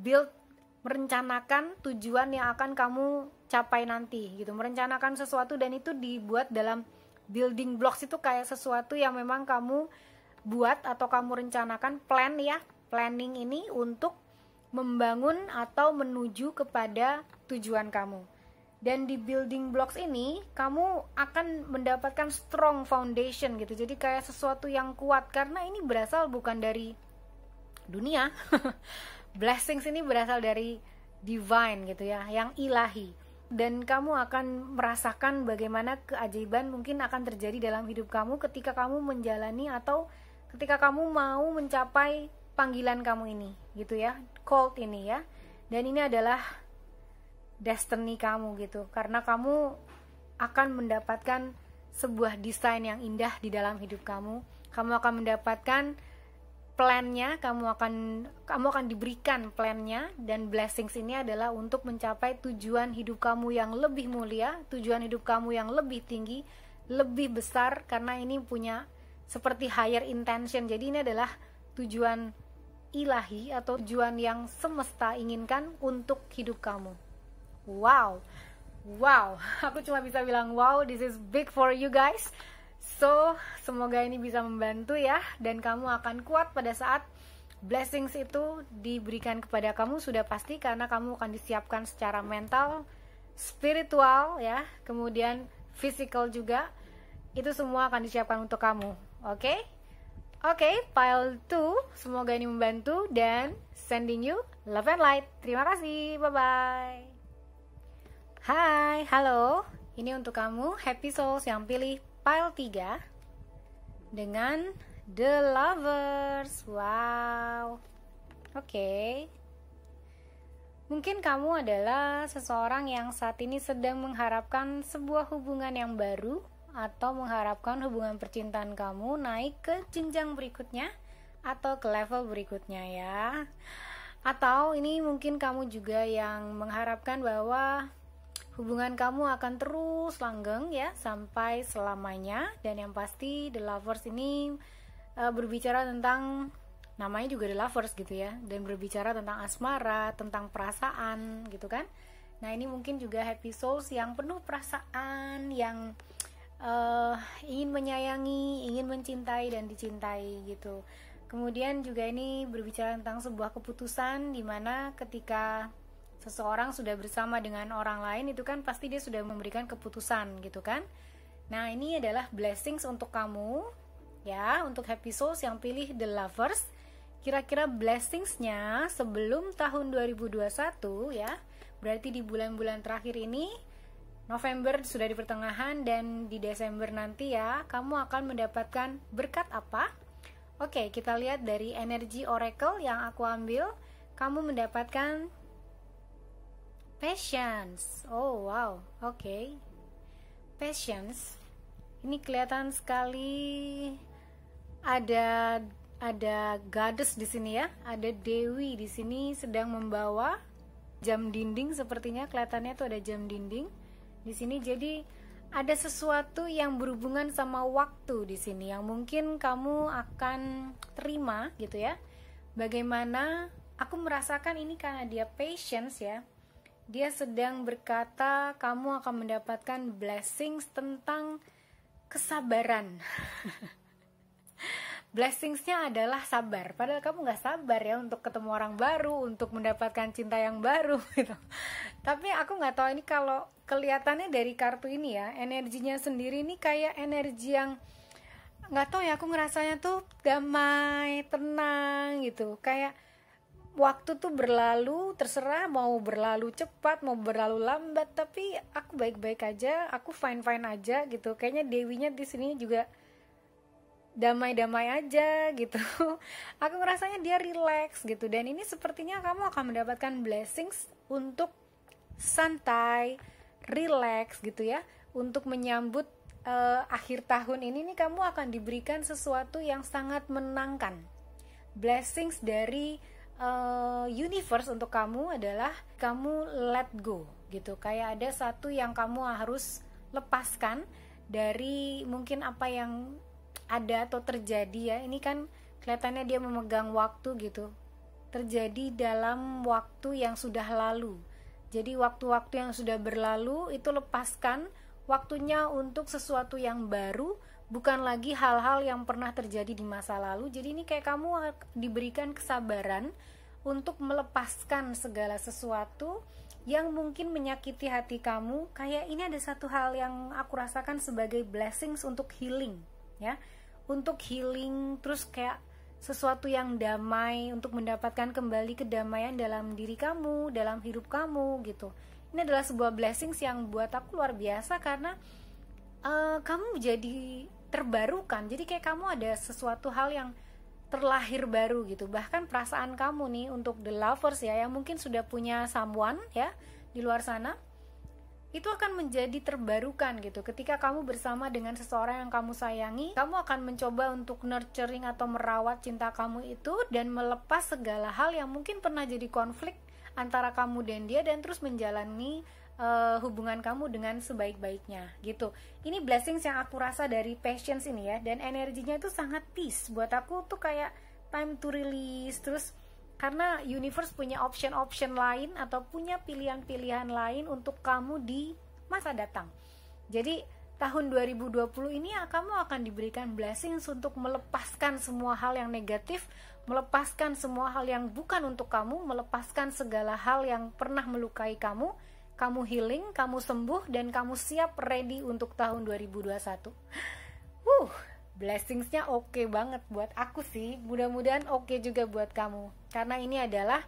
S1: merencanakan tujuan yang akan kamu capai nanti gitu, merencanakan sesuatu, dan itu dibuat dalam building blocks. Itu kayak sesuatu yang memang kamu buat atau kamu rencanakan, plan ya, planning ini untuk membangun atau menuju kepada tujuan kamu. Dan di building blocks ini kamu akan mendapatkan strong foundation gitu, jadi kayak sesuatu yang kuat, karena ini berasal bukan dari dunia. Blessings ini berasal dari divine gitu ya, yang ilahi. Dan kamu akan merasakan bagaimana keajaiban mungkin akan terjadi dalam hidup kamu ketika kamu menjalani atau ketika kamu mau mencapai panggilan kamu ini gitu ya, called ini ya. Dan ini adalah destiny kamu gitu, karena kamu akan mendapatkan sebuah desain yang indah di dalam hidup kamu. Kamu akan mendapatkan plannya, kamu akan diberikan plannya, dan blessings ini adalah untuk mencapai tujuan hidup kamu yang lebih mulia, tujuan hidup kamu yang lebih tinggi, lebih besar, karena ini punya seperti higher intention. Jadi ini adalah tujuan ilahi atau tujuan yang semesta inginkan untuk hidup kamu. Wow, aku cuma bisa bilang wow, this is big for you guys. So, semoga ini bisa membantu ya, dan kamu akan kuat pada saat blessings itu diberikan kepada kamu, sudah pasti, karena kamu akan disiapkan secara mental, spiritual ya, kemudian physical juga. Itu semua akan disiapkan untuk kamu. Oke, pile 2, semoga ini membantu, dan sending you love and light. Terima kasih, bye-bye. Hai, halo, ini untuk kamu happy souls yang pilih pile 3 dengan The Lovers. Wow. Oke. Mungkin kamu adalah seseorang yang saat ini sedang mengharapkan sebuah hubungan yang baru, atau mengharapkan hubungan percintaan kamu naik ke jenjang berikutnya atau ke level berikutnya ya. Atau ini mungkin kamu juga yang mengharapkan bahwa hubungan kamu akan terus langgeng ya sampai selamanya. Dan yang pasti The Lovers ini berbicara tentang, namanya juga The Lovers gitu ya, dan berbicara tentang asmara, tentang perasaan gitu kan. Nah ini mungkin juga happy souls yang penuh perasaan, yang ingin menyayangi, ingin mencintai dan dicintai gitu. Kemudian juga ini berbicara tentang sebuah keputusan, dimana ketika seseorang sudah bersama dengan orang lain itu kan pasti dia sudah memberikan keputusan gitu kan. Nah ini adalah blessings untuk kamu ya, untuk happy souls yang pilih The Lovers. Kira-kira blessingsnya sebelum tahun 2021 ya, berarti di bulan-bulan terakhir ini, November sudah di pertengahan, dan di Desember nanti ya, kamu akan mendapatkan berkat apa? Oke, kita lihat dari energi oracle yang aku ambil. Kamu mendapatkan patience. Oh wow, oke. Patience. Ini kelihatan sekali ada goddess di sini ya, ada dewi di sini sedang membawa jam dinding, sepertinya kelihatannya tuh ada jam dinding di sini. Jadi ada sesuatu yang berhubungan sama waktu di sini yang mungkin kamu akan terima gitu ya. Bagaimana aku merasakan ini karena dia patience ya. Dia sedang berkata kamu akan mendapatkan blessings tentang kesabaran. Blessingsnya adalah sabar, padahal kamu gak sabar ya untuk ketemu orang baru, untuk mendapatkan cinta yang baru gitu. Tapi aku gak tahu ini, kalau kelihatannya dari kartu ini ya, energinya sendiri ini kayak energi yang gak tahu ya, aku ngerasanya tuh damai, tenang gitu. Kayak waktu tuh berlalu, terserah mau berlalu cepat, mau berlalu lambat, tapi aku baik-baik aja, aku fine-fine aja gitu. Kayaknya dewinya di sini juga damai-damai aja gitu. Aku ngerasanya dia relax gitu, dan ini sepertinya kamu akan mendapatkan blessings untuk santai, relax gitu ya, untuk menyambut akhir tahun ini nih. Kamu akan diberikan sesuatu yang sangat menenangkan. Blessings dari universe untuk kamu adalah kamu let go gitu, kayak ada satu yang kamu harus lepaskan dari mungkin apa yang ada atau terjadi ya. Ini kan kelihatannya dia memegang waktu gitu, terjadi dalam waktu yang sudah lalu. Jadi waktu-waktu yang sudah berlalu itu lepaskan, waktunya untuk sesuatu yang baru, bukan lagi hal-hal yang pernah terjadi di masa lalu. Jadi ini kayak kamu diberikan kesabaran untuk melepaskan segala sesuatu yang mungkin menyakiti hati kamu. Kayak ini ada satu hal yang aku rasakan sebagai blessings untuk healing, ya, untuk healing, terus kayak sesuatu yang damai, untuk mendapatkan kembali kedamaian dalam diri kamu, dalam hidup kamu gitu. Ini adalah sebuah blessings yang buat aku luar biasa, karena kamu jadi terbarukan. Jadi kayak kamu ada sesuatu hal yang terlahir baru gitu. Bahkan perasaan kamu nih untuk the lovers ya, yang mungkin sudah punya someone ya di luar sana, itu akan menjadi terbarukan gitu. Ketika kamu bersama dengan seseorang yang kamu sayangi, kamu akan mencoba untuk nurturing atau merawat cinta kamu itu, dan melepas segala hal yang mungkin pernah jadi konflik antara kamu dan dia, dan terus menjalani hubungan kamu dengan sebaik-baiknya gitu. Ini blessings yang aku rasa dari patience ini ya, dan energinya itu sangat peace. Buat aku tuh kayak time to release, terus karena universe punya option-option lain atau punya pilihan-pilihan lain untuk kamu di masa datang. Jadi tahun 2020 ini ya, kamu akan diberikan blessings untuk melepaskan semua hal yang negatif, melepaskan semua hal yang bukan untuk kamu, melepaskan segala hal yang pernah melukai kamu. Kamu healing, kamu sembuh, dan kamu siap ready untuk tahun 2021. Blessingsnya oke banget buat aku sih. Mudah-mudahan oke juga buat kamu, karena ini adalah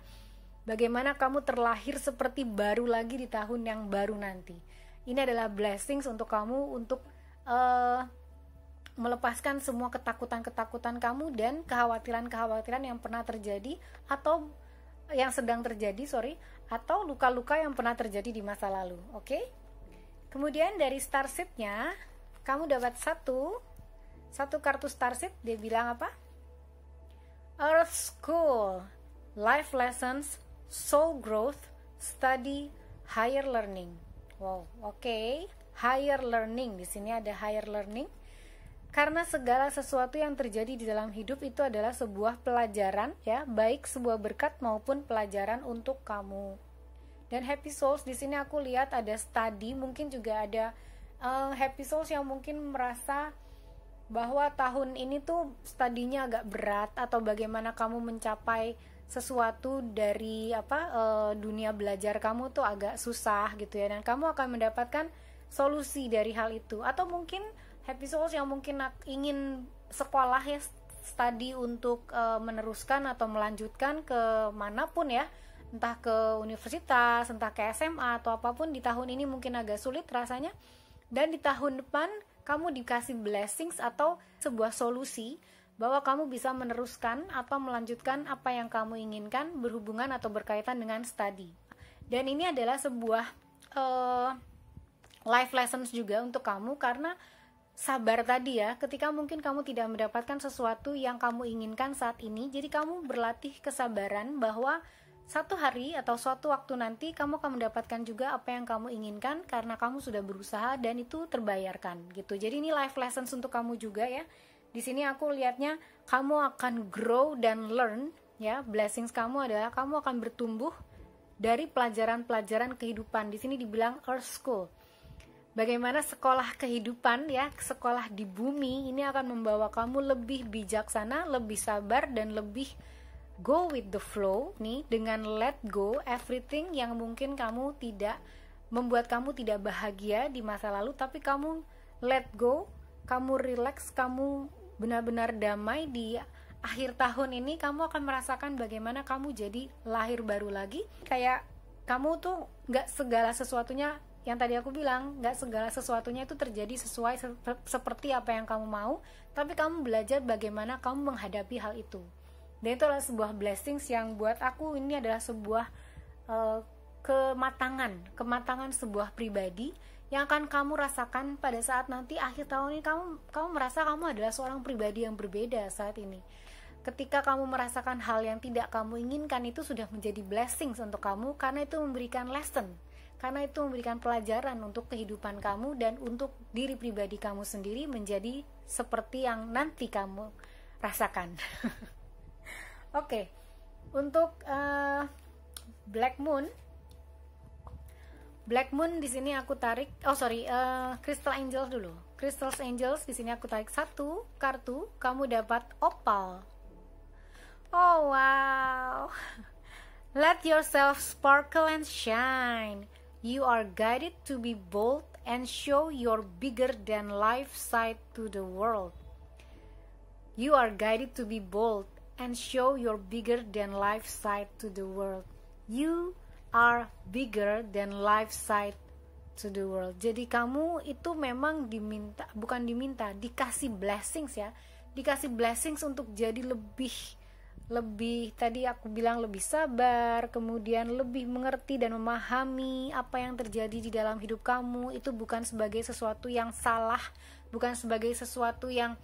S1: bagaimana kamu terlahir seperti baru lagi di tahun yang baru nanti. Ini adalah blessings untuk kamu, untuk melepaskan semua ketakutan-ketakutan kamu dan kekhawatiran-kekhawatiran yang pernah terjadi atau yang sedang terjadi, atau luka-luka yang pernah terjadi di masa lalu. Oke? Kemudian dari Starseed-nya kamu dapat satu kartu Starseed. Dia bilang apa? Earth School, Life Lessons, Soul Growth, Study, Higher Learning. Wow, oke. Higher Learning, di sini ada higher learning. Karena segala sesuatu yang terjadi di dalam hidup itu adalah sebuah pelajaran ya, baik sebuah berkat maupun pelajaran untuk kamu. Dan Happy Souls di sini aku lihat ada study, mungkin juga ada Happy Souls yang mungkin merasa bahwa tahun ini tuh studinya agak berat, atau bagaimana kamu mencapai sesuatu dari dunia belajar kamu tuh agak susah gitu ya, dan kamu akan mendapatkan solusi dari hal itu. Atau mungkin Happy Souls yang mungkin ingin sekolah ya, study untuk meneruskan atau melanjutkan ke manapun ya, entah ke universitas, entah ke SMA atau apapun, di tahun ini mungkin agak sulit rasanya, dan di tahun depan kamu dikasih blessings atau sebuah solusi bahwa kamu bisa meneruskan atau melanjutkan apa yang kamu inginkan berhubungan atau berkaitan dengan study. Dan ini adalah sebuah life lessons juga untuk kamu, karena sabar tadi ya, ketika mungkin kamu tidak mendapatkan sesuatu yang kamu inginkan saat ini, jadi kamu berlatih kesabaran bahwa satu hari atau suatu waktu nanti kamu akan mendapatkan juga apa yang kamu inginkan, karena kamu sudah berusaha dan itu terbayarkan gitu. Jadi ini life lessons untuk kamu juga ya. Di sini aku lihatnya kamu akan grow dan learn ya. Blessings kamu adalah kamu akan bertumbuh dari pelajaran-pelajaran kehidupan. Di sini dibilang Earth School. Bagaimana sekolah kehidupan ya, sekolah di bumi ini akan membawa kamu lebih bijaksana, lebih sabar, dan lebih go with the flow nih, dengan let go everything yang mungkin kamu tidak membuat kamu tidak bahagia di masa lalu, tapi kamu let go, kamu relax, kamu benar-benar damai. Di akhir tahun ini kamu akan merasakan bagaimana kamu jadi lahir baru lagi. Kayak kamu tuh gak segala sesuatunya, yang tadi aku bilang, gak segala sesuatunya itu terjadi sesuai seperti apa yang kamu mau, tapi kamu belajar bagaimana kamu menghadapi hal itu. Dan itu adalah sebuah blessings yang buat aku ini adalah sebuah kematangan sebuah pribadi yang akan kamu rasakan pada saat nanti akhir tahun ini. Kamu merasa kamu adalah seorang pribadi yang berbeda saat ini. Ketika kamu merasakan hal yang tidak kamu inginkan, itu sudah menjadi blessings untuk kamu, karena itu memberikan lesson, karena itu memberikan pelajaran untuk kehidupan kamu dan untuk diri pribadi kamu sendiri menjadi seperti yang nanti kamu rasakan. Oke. Untuk Black Moon di sini aku tarik, Crystal Angels dulu. Crystal Angels di sini aku tarik 1 kartu, kamu dapat opal. Oh wow. Let yourself sparkle and shine. You are guided to be bold and show your bigger than life side to the world. You are guided to be bold and show your bigger than life side to the world. You are bigger than life side to the world. Jadi kamu itu memang dikasih blessings ya. Dikasih blessings untuk jadi lebih tadi aku bilang lebih sabar, kemudian lebih mengerti dan memahami apa yang terjadi di dalam hidup kamu. Itu bukan sebagai sesuatu yang salah, bukan sebagai sesuatu yang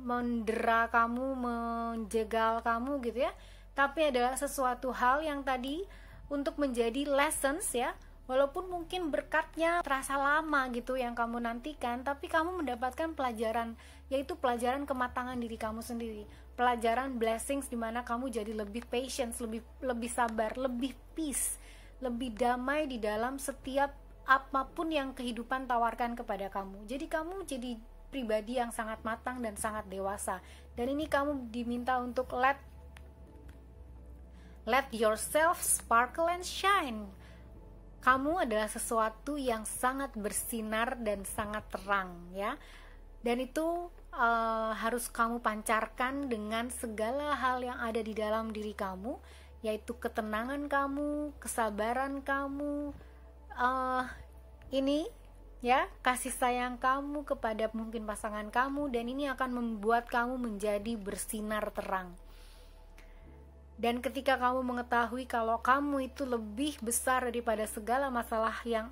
S1: mendera kamu, menjegal kamu gitu ya, tapi adalah sesuatu hal yang tadi untuk menjadi lessons ya. Walaupun mungkin berkatnya terasa lama gitu yang kamu nantikan, tapi kamu mendapatkan pelajaran, yaitu pelajaran kematangan diri kamu sendiri, pelajaran blessings dimana kamu jadi lebih patience, lebih sabar, lebih peace, lebih damai di dalam setiap apapun yang kehidupan tawarkan kepada kamu. Jadi kamu jadi pribadi yang sangat matang dan sangat dewasa. Dan ini kamu diminta untuk let yourself sparkle and shine. Kamu adalah sesuatu yang sangat bersinar dan sangat terang ya. Dan itu harus kamu pancarkan dengan segala hal yang ada di dalam diri kamu, yaitu ketenangan kamu, kesabaran kamu, ini ya, kasih sayang kamu kepada mungkin pasangan kamu, dan ini akan membuat kamu menjadi bersinar terang. Dan ketika kamu mengetahui kalau kamu itu lebih besar daripada segala masalah yang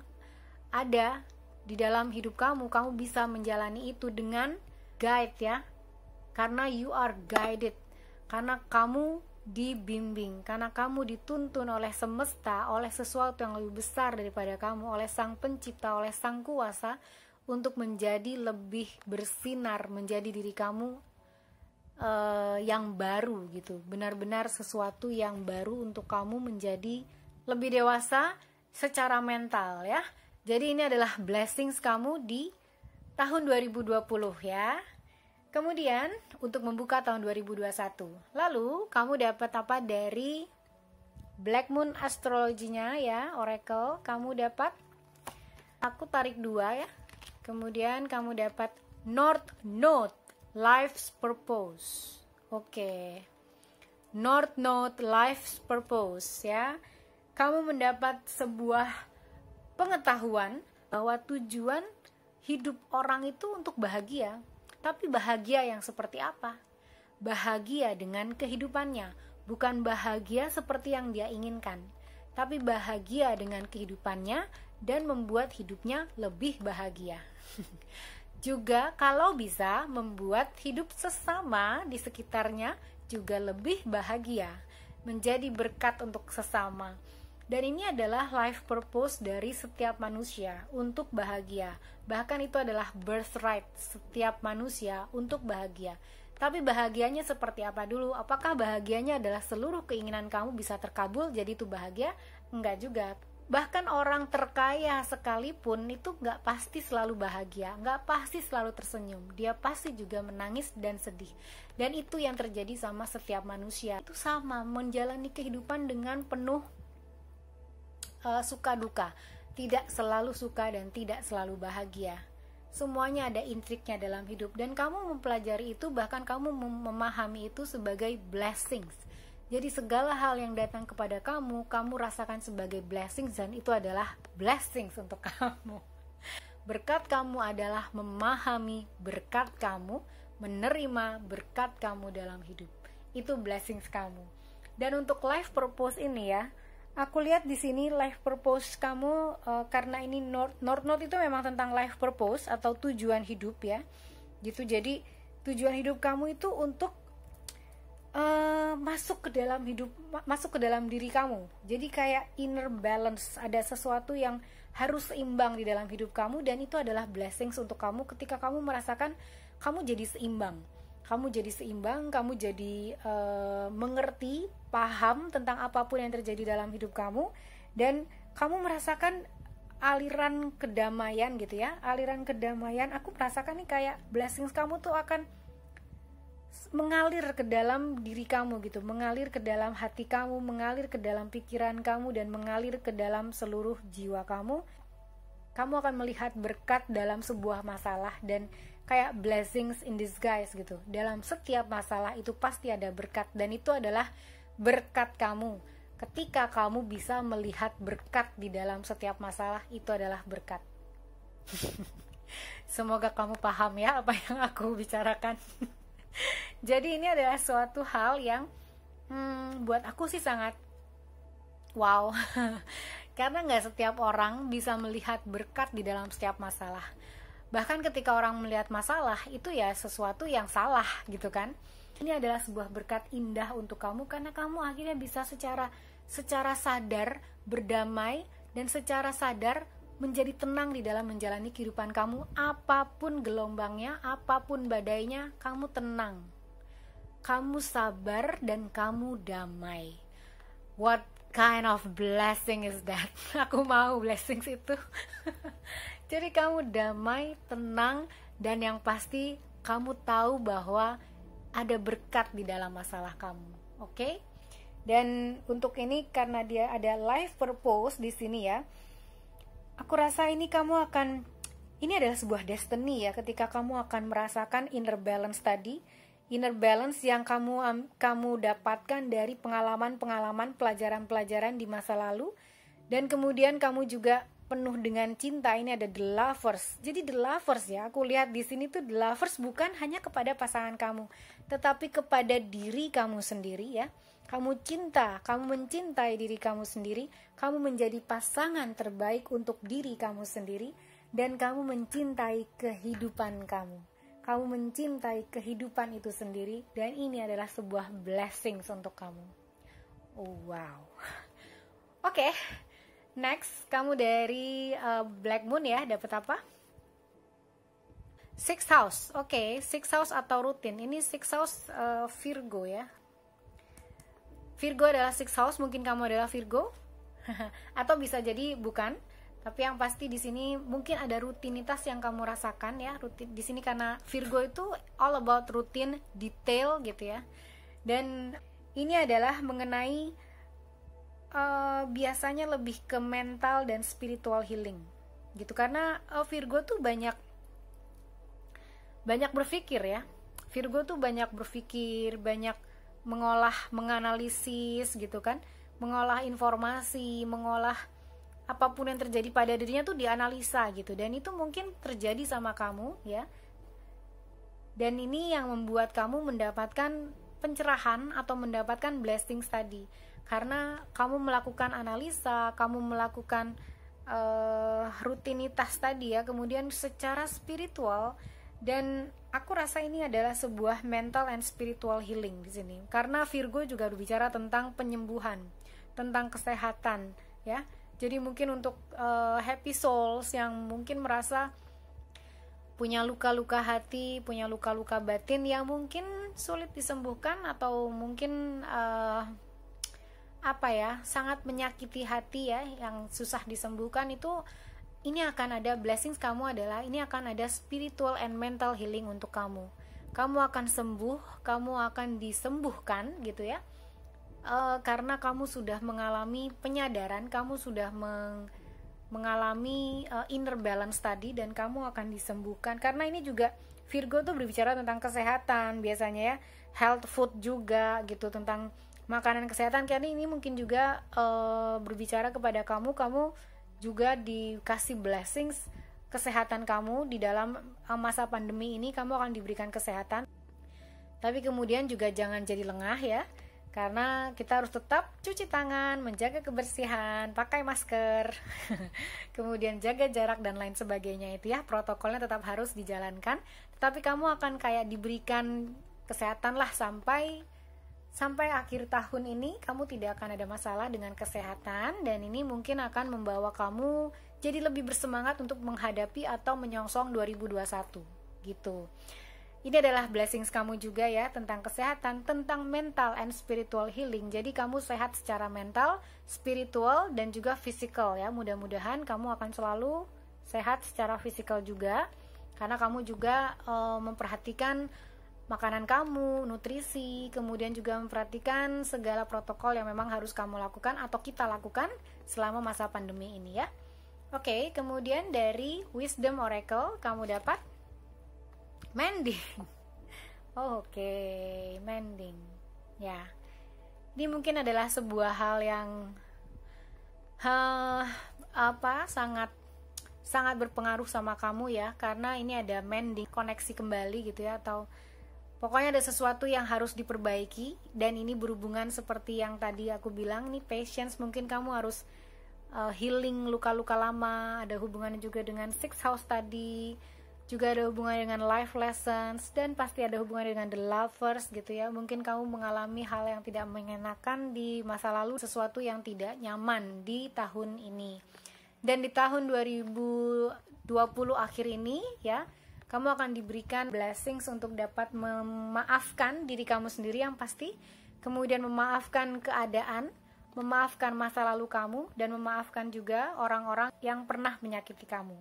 S1: ada di dalam hidup kamu, kamu bisa menjalani itu dengan guide ya, karena you are guided, karena kamu dibimbing, karena kamu dituntun oleh semesta, oleh sesuatu yang lebih besar daripada kamu, oleh Sang Pencipta, oleh Sang Kuasa, untuk menjadi lebih bersinar, menjadi diri kamu yang baru gitu, benar-benar sesuatu yang baru untuk kamu menjadi lebih dewasa secara mental ya. Jadi ini adalah blessings kamu di tahun 2020 ya. Kemudian untuk membuka tahun 2021, lalu kamu dapat apa dari Black Moon astrologinya ya, Oracle? Kamu dapat, aku tarik 2 ya. Kemudian kamu dapat North Node, Life's Purpose. Oke. North Node, Life's Purpose ya. Kamu mendapat sebuah pengetahuan bahwa tujuan hidup orang itu untuk bahagia. Tapi bahagia yang seperti apa? Bahagia dengan kehidupannya, bukan bahagia seperti yang dia inginkan, tapi bahagia dengan kehidupannya dan membuat hidupnya lebih bahagia. Juga kalau bisa membuat hidup sesama di sekitarnya juga lebih bahagia, menjadi berkat untuk sesama. Dan ini adalah life purpose dari setiap manusia untuk bahagia. Bahkan itu adalah birthright setiap manusia untuk bahagia. Tapi bahagianya seperti apa dulu? Apakah bahagianya adalah seluruh keinginan kamu bisa terkabul jadi itu bahagia? Enggak juga. Bahkan orang terkaya sekalipun itu enggak pasti selalu bahagia, enggak pasti selalu tersenyum. Dia pasti juga menangis dan sedih. Dan itu yang terjadi sama setiap manusia. Itu sama, menjalani kehidupan dengan penuh suka duka, tidak selalu suka dan tidak selalu bahagia. Semuanya ada intriknya dalam hidup, dan kamu mempelajari itu, bahkan kamu memahami itu sebagai blessings. Jadi segala hal yang datang kepada kamu, kamu rasakan sebagai blessings, dan itu adalah blessings untuk kamu. Berkat kamu adalah memahami berkat kamu, menerima berkat kamu dalam hidup. Itu blessings kamu. Dan untuk life purpose ini ya, aku lihat di sini life purpose kamu, karena ini North Node itu memang tentang life purpose atau tujuan hidup ya, gitu. Jadi tujuan hidup kamu itu untuk masuk ke dalam diri kamu. Jadi kayak inner balance, ada sesuatu yang harus seimbang di dalam hidup kamu, dan itu adalah blessings untuk kamu ketika kamu merasakan kamu jadi seimbang. kamu jadi seimbang, kamu jadi mengerti, paham tentang apapun yang terjadi dalam hidup kamu, dan kamu merasakan aliran kedamaian gitu ya. Aliran kedamaian, aku merasakan nih kayak blessings kamu tuh akan mengalir ke dalam diri kamu gitu, mengalir ke dalam hati kamu, mengalir ke dalam pikiran kamu, dan mengalir ke dalam seluruh jiwa kamu. Kamu akan melihat berkat dalam sebuah masalah, dan kayak blessings in disguise gitu. Dalam setiap masalah itu pasti ada berkat, dan itu adalah berkat kamu. Ketika kamu bisa melihat berkat di dalam setiap masalah, itu adalah berkat. Semoga kamu paham ya apa yang aku bicarakan. Jadi ini adalah suatu hal yang buat aku sih sangat wow. Karena gak setiap orang bisa melihat berkat di dalam setiap masalah. Bahkan ketika orang melihat masalah, itu ya sesuatu yang salah gitu kan. Ini adalah sebuah berkat indah untuk kamu, karena kamu akhirnya bisa secara sadar berdamai, dan secara sadar menjadi tenang di dalam menjalani kehidupan kamu. Apapun gelombangnya, apapun badainya, kamu tenang, kamu sabar, dan kamu damai. What kind of blessing is that? Aku mau blessings itu. Jadi kamu damai, tenang, dan yang pasti kamu tahu bahwa ada berkat di dalam masalah kamu. Oke? Dan untuk ini, karena dia ada life purpose di sini ya, aku rasa ini ini adalah sebuah destiny ya, ketika kamu akan merasakan inner balance tadi. Inner balance yang kamu dapatkan dari pengalaman-pengalaman, pelajaran-pelajaran di masa lalu, dan kemudian kamu juga penuh dengan cinta. Ini ada the lovers. Jadi the lovers ya, aku lihat di sini tuh the lovers bukan hanya kepada pasangan kamu, tetapi kepada diri kamu sendiri ya. Kamu mencintai diri kamu sendiri, kamu menjadi pasangan terbaik untuk diri kamu sendiri, dan kamu mencintai kehidupan kamu. Kamu mencintai kehidupan itu sendiri, dan ini adalah sebuah blessings untuk kamu. Oh, wow. Oke, next, kamu dari Black Moon ya, dapat apa? Sixth house. Oke, sixth house atau rutin. Ini sixth house Virgo ya. Virgo adalah sixth house, mungkin kamu adalah Virgo. Atau bisa jadi bukan. Tapi yang pasti di sini mungkin ada rutinitas yang kamu rasakan ya. Rutin di sini karena Virgo itu all about rutin, detail gitu ya. Dan ini adalah mengenai biasanya lebih ke mental dan spiritual healing gitu. Karena Virgo tuh banyak berpikir ya. Virgo tuh banyak berpikir, banyak mengolah, menganalisis gitu kan. Mengolah informasi, mengolah apapun yang terjadi pada dirinya tuh dianalisa gitu, dan itu mungkin terjadi sama kamu ya. Dan ini yang membuat kamu mendapatkan pencerahan atau mendapatkan blessings tadi, karena kamu melakukan analisa, kamu melakukan rutinitas tadi ya, kemudian secara spiritual. Dan aku rasa ini adalah sebuah mental and spiritual healing di sini, karena Virgo juga berbicara tentang penyembuhan, tentang kesehatan ya. Jadi mungkin untuk happy souls yang mungkin merasa punya luka-luka hati, punya luka-luka batin yang mungkin sulit disembuhkan, atau mungkin sangat menyakiti hati ya, yang susah disembuhkan, itu ini akan ada blessings kamu adalah ini akan ada spiritual and mental healing untuk kamu. Kamu akan sembuh, kamu akan disembuhkan gitu ya. Karena kamu sudah mengalami penyadaran, kamu sudah mengalami inner balance tadi, dan kamu akan disembuhkan. Karena ini juga Virgo tuh berbicara tentang kesehatan biasanya ya, health food juga gitu, tentang makanan kesehatan. Karena ini mungkin juga berbicara kepada kamu juga dikasih blessings kesehatan kamu di dalam masa pandemi ini. Kamu akan diberikan kesehatan, tapi kemudian juga jangan jadi lengah ya, karena kita harus tetap cuci tangan, menjaga kebersihan, pakai masker, kemudian jaga jarak dan lain sebagainya. Itu ya, protokolnya tetap harus dijalankan. Tetapi kamu akan kayak diberikan kesehatan lah sampai akhir tahun ini. Kamu tidak akan ada masalah dengan kesehatan, dan ini mungkin akan membawa kamu jadi lebih bersemangat untuk menghadapi atau menyongsong 2021 gitu. Ini adalah blessings kamu juga ya, tentang kesehatan, tentang mental and spiritual healing. Jadi kamu sehat secara mental, spiritual, dan juga physical ya. Mudah-mudahan kamu akan selalu sehat secara physical juga, karena kamu juga memperhatikan makanan kamu, nutrisi, kemudian juga memperhatikan segala protokol yang memang harus kamu lakukan atau kita lakukan selama masa pandemi ini ya. Oke, kemudian dari Wisdom Oracle kamu dapat mending. Oke, mending. Ya. Ini mungkin adalah sebuah hal yang sangat berpengaruh sama kamu ya, karena ini ada mending, koneksi kembali gitu ya, atau pokoknya ada sesuatu yang harus diperbaiki, dan ini berhubungan seperti yang tadi aku bilang nih, patience. Mungkin kamu harus healing luka-luka lama, ada hubungannya juga dengan sixth house tadi, juga ada hubungan dengan life lessons, dan pasti ada hubungan dengan the lovers gitu ya. Mungkin kamu mengalami hal yang tidak mengenakan di masa lalu, sesuatu yang tidak nyaman di tahun ini. Dan di tahun 2020 akhir ini ya, kamu akan diberikan blessings untuk dapat memaafkan diri kamu sendiri yang pasti, kemudian memaafkan keadaan, memaafkan masa lalu kamu, dan memaafkan juga orang-orang yang pernah menyakiti kamu.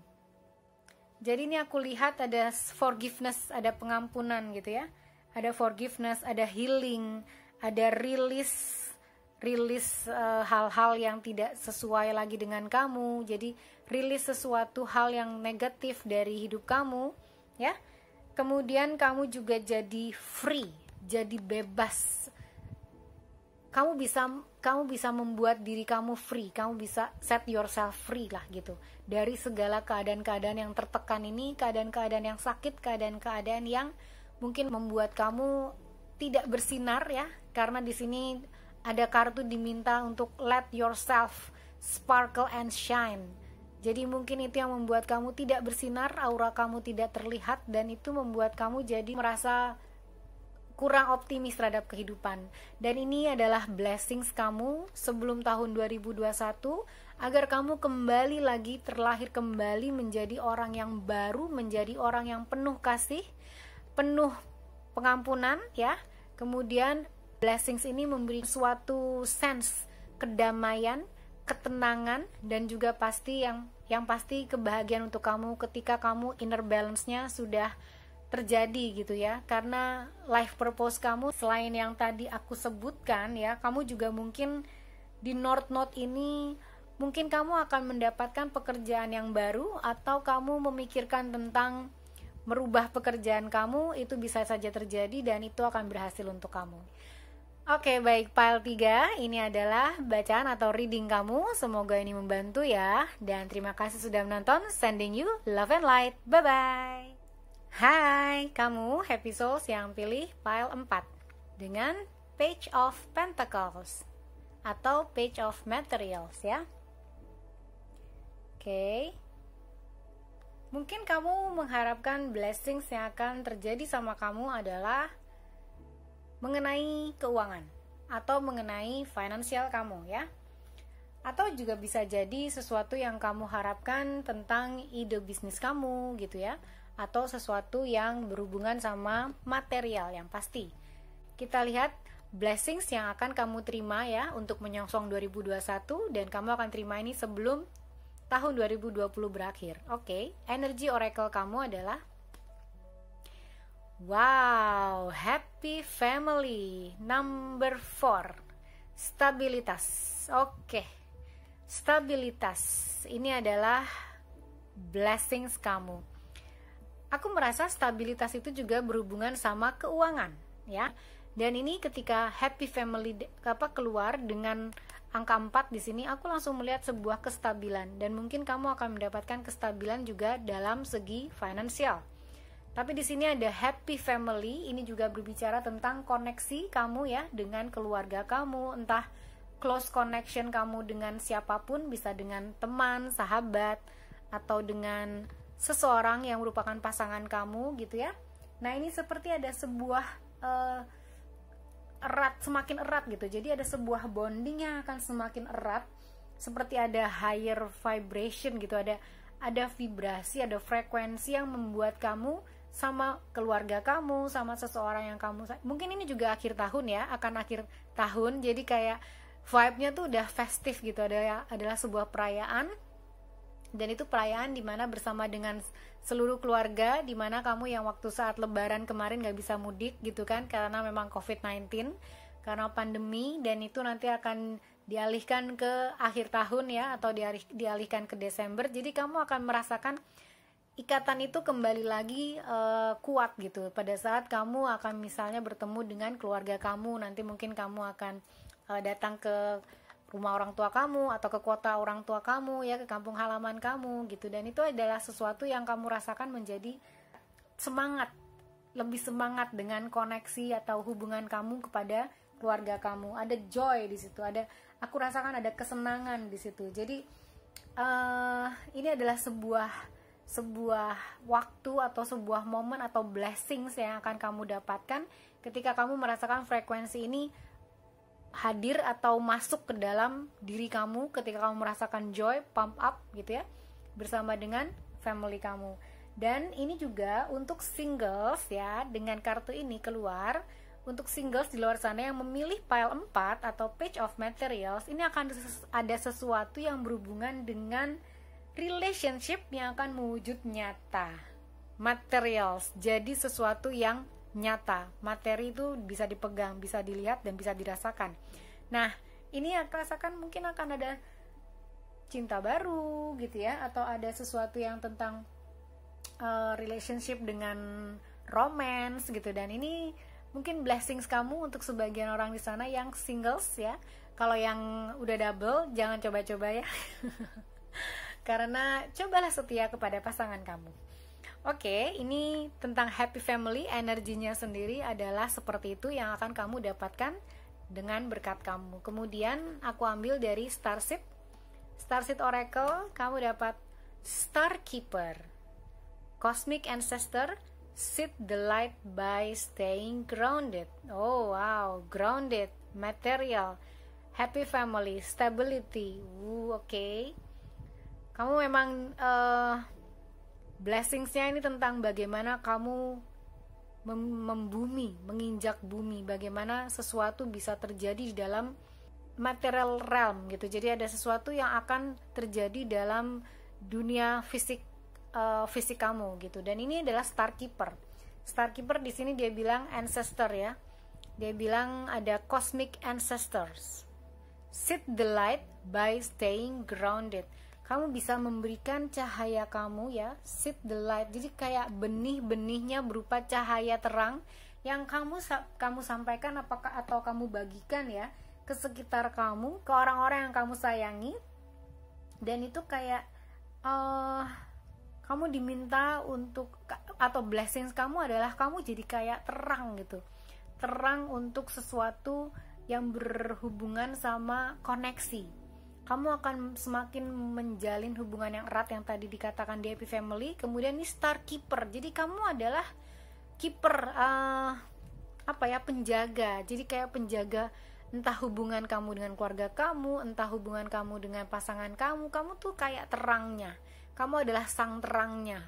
S1: Jadi ini aku lihat ada forgiveness, ada pengampunan gitu ya. Ada forgiveness, ada healing, ada release hal-hal yang tidak sesuai lagi dengan kamu. Jadi release sesuatu hal yang negatif dari hidup kamu ya. Kemudian kamu juga jadi free, jadi bebas. Kamu bisa membuat diri kamu free, kamu bisa set yourself free lah gitu, dari segala keadaan-keadaan yang tertekan ini, keadaan-keadaan yang sakit, keadaan-keadaan yang mungkin membuat kamu tidak bersinar ya, karena di sini ada kartu diminta untuk let yourself sparkle and shine. Jadi mungkin itu yang membuat kamu tidak bersinar, aura kamu tidak terlihat, dan itu membuat kamu jadi merasa kurang optimis terhadap kehidupan. Dan ini adalah blessings kamu sebelum tahun 2021, agar kamu kembali lagi, terlahir kembali menjadi orang yang baru, menjadi orang yang penuh kasih, penuh pengampunan ya. Kemudian blessings ini memberi suatu sense kedamaian, ketenangan, dan juga pasti yang pasti kebahagiaan untuk kamu ketika kamu inner balance-nya sudah terjadi gitu ya. Karena life purpose kamu selain yang tadi aku sebutkan ya, kamu juga mungkin di North Node ini mungkin kamu akan mendapatkan pekerjaan yang baru, atau kamu memikirkan tentang merubah pekerjaan kamu. Itu bisa saja terjadi dan itu akan berhasil untuk kamu. Oke, baik, pile 3 ini adalah bacaan atau reading kamu. Semoga ini membantu ya, dan terima kasih sudah menonton. Sending you love and light. Bye bye. Hai, kamu happy souls yang pilih pile 4 dengan Page of Pentacles atau Page of Materials ya. Oke. Mungkin kamu mengharapkan blessings yang akan terjadi sama kamu adalah mengenai keuangan atau mengenai finansial kamu ya. Atau juga bisa jadi sesuatu yang kamu harapkan tentang ide bisnis kamu gitu ya, atau sesuatu yang berhubungan sama material yang pasti. Kita lihat blessings yang akan kamu terima ya untuk menyongsong 2021, dan kamu akan terima ini sebelum tahun 2020 berakhir. Oke, energi oracle kamu adalah wow, happy family, number 4, stabilitas. Oke, stabilitas ini adalah blessings kamu. Aku merasa stabilitas itu juga berhubungan sama keuangan ya. Dan ini ketika happy family keluar dengan angka 4 di sini, aku langsung melihat sebuah kestabilan, dan mungkin kamu akan mendapatkan kestabilan juga dalam segi finansial. Tapi di sini ada happy family, ini juga berbicara tentang koneksi kamu ya dengan keluarga kamu, entah close connection kamu dengan siapapun, bisa dengan teman, sahabat, atau dengan seseorang yang merupakan pasangan kamu gitu ya. Nah, ini seperti ada sebuah semakin erat gitu. Jadi ada sebuah bonding yang akan semakin erat, seperti ada higher vibration gitu, ada vibrasi, ada frekuensi yang membuat kamu sama keluarga kamu, sama seseorang yang kamu mungkin ini juga akhir tahun ya, akan akhir tahun, jadi kayak vibe-nya tuh udah festif gitu, adalah sebuah perayaan, dan itu perayaan dimana bersama dengan seluruh keluarga, dimana kamu yang waktu saat lebaran kemarin gak bisa mudik gitu kan, karena memang COVID-19, karena pandemi, dan itu nanti akan dialihkan ke akhir tahun ya, atau dialihkan ke Desember, jadi kamu akan merasakan ikatan itu kembali lagi kuat gitu pada saat kamu akan misalnya bertemu dengan keluarga kamu. Nanti mungkin kamu akan datang ke rumah orang tua kamu atau ke kota orang tua kamu ya, ke kampung halaman kamu gitu, dan itu adalah sesuatu yang kamu rasakan menjadi semangat, lebih semangat dengan koneksi atau hubungan kamu kepada keluarga kamu. Ada joy di situ, aku rasakan ada kesenangan di situ. Jadi ini adalah sebuah waktu atau sebuah momen atau blessings yang akan kamu dapatkan ketika kamu merasakan frekuensi ini hadir atau masuk ke dalam diri kamu, ketika kamu merasakan joy, pump up gitu ya, bersama dengan family kamu. Dan ini juga untuk singles ya, dengan kartu ini keluar, untuk singles di luar sana yang memilih pile 4 atau page of materials, ini akan ada sesuatu yang berhubungan dengan relationship yang akan mewujud nyata. Materials, jadi sesuatu yang nyata. Materi itu bisa dipegang, bisa dilihat, dan bisa dirasakan. Nah, ini yang rasakan mungkin akan ada cinta baru gitu ya, atau ada sesuatu yang tentang relationship dengan romance gitu. Dan ini mungkin blessings kamu untuk sebagian orang di sana yang singles ya. Kalau yang udah double, jangan coba-coba ya. Karena cobalah setia kepada pasangan kamu. Oke, ini tentang happy family, energinya sendiri adalah seperti itu yang akan kamu dapatkan dengan berkat kamu. Kemudian aku ambil dari Starseed Oracle, kamu dapat Star Keeper, Cosmic Ancestor, seek the light by staying grounded. Oh wow, grounded, material, happy family, stability. Oke. Kamu memang blessingsnya ini tentang bagaimana kamu membumi, menginjak bumi, bagaimana sesuatu bisa terjadi di dalam material realm gitu. Jadi ada sesuatu yang akan terjadi dalam dunia fisik kamu gitu. Dan ini adalah Star Keeper. Star Keeper di sini dia bilang ancestor ya. Dia bilang ada cosmic ancestors. Seek the light by staying grounded. Kamu bisa memberikan cahaya kamu ya, seek the light. Jadi kayak benih-benihnya berupa cahaya terang yang kamu sampaikan atau kamu bagikan ya ke sekitar kamu, ke orang-orang yang kamu sayangi. Dan itu kayak kamu diminta untuk, atau blessings kamu adalah kamu jadi kayak terang gitu, terang untuk sesuatu yang berhubungan sama koneksi. Kamu akan semakin menjalin hubungan yang erat yang tadi dikatakan di Happy Family. Kemudian ini Star Keeper, jadi kamu adalah keeper, penjaga. Jadi kayak penjaga entah hubungan kamu dengan keluarga kamu, entah hubungan kamu dengan pasangan kamu. Kamu tuh kayak terangnya, kamu adalah sang terangnya.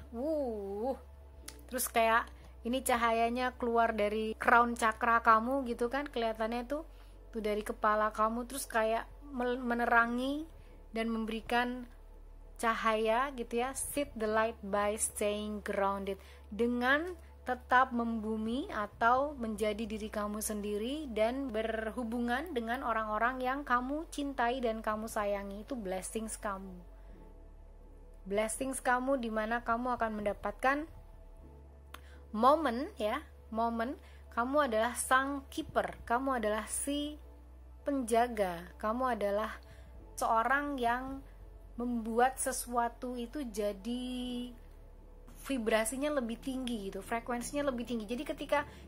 S1: Terus kayak ini cahayanya keluar dari crown chakra kamu gitu kan, kelihatannya tuh dari kepala kamu, terus kayak menerangi dan memberikan cahaya gitu ya. Seek the light by staying grounded, dengan tetap membumi atau menjadi diri kamu sendiri dan berhubungan dengan orang-orang yang kamu cintai dan kamu sayangi. Itu blessings kamu dimana kamu akan mendapatkan momen kamu adalah sang keeper, kamu adalah si penjaga, kamu adalah seorang yang membuat sesuatu itu jadi vibrasinya lebih tinggi gitu, frekuensinya lebih tinggi. Jadi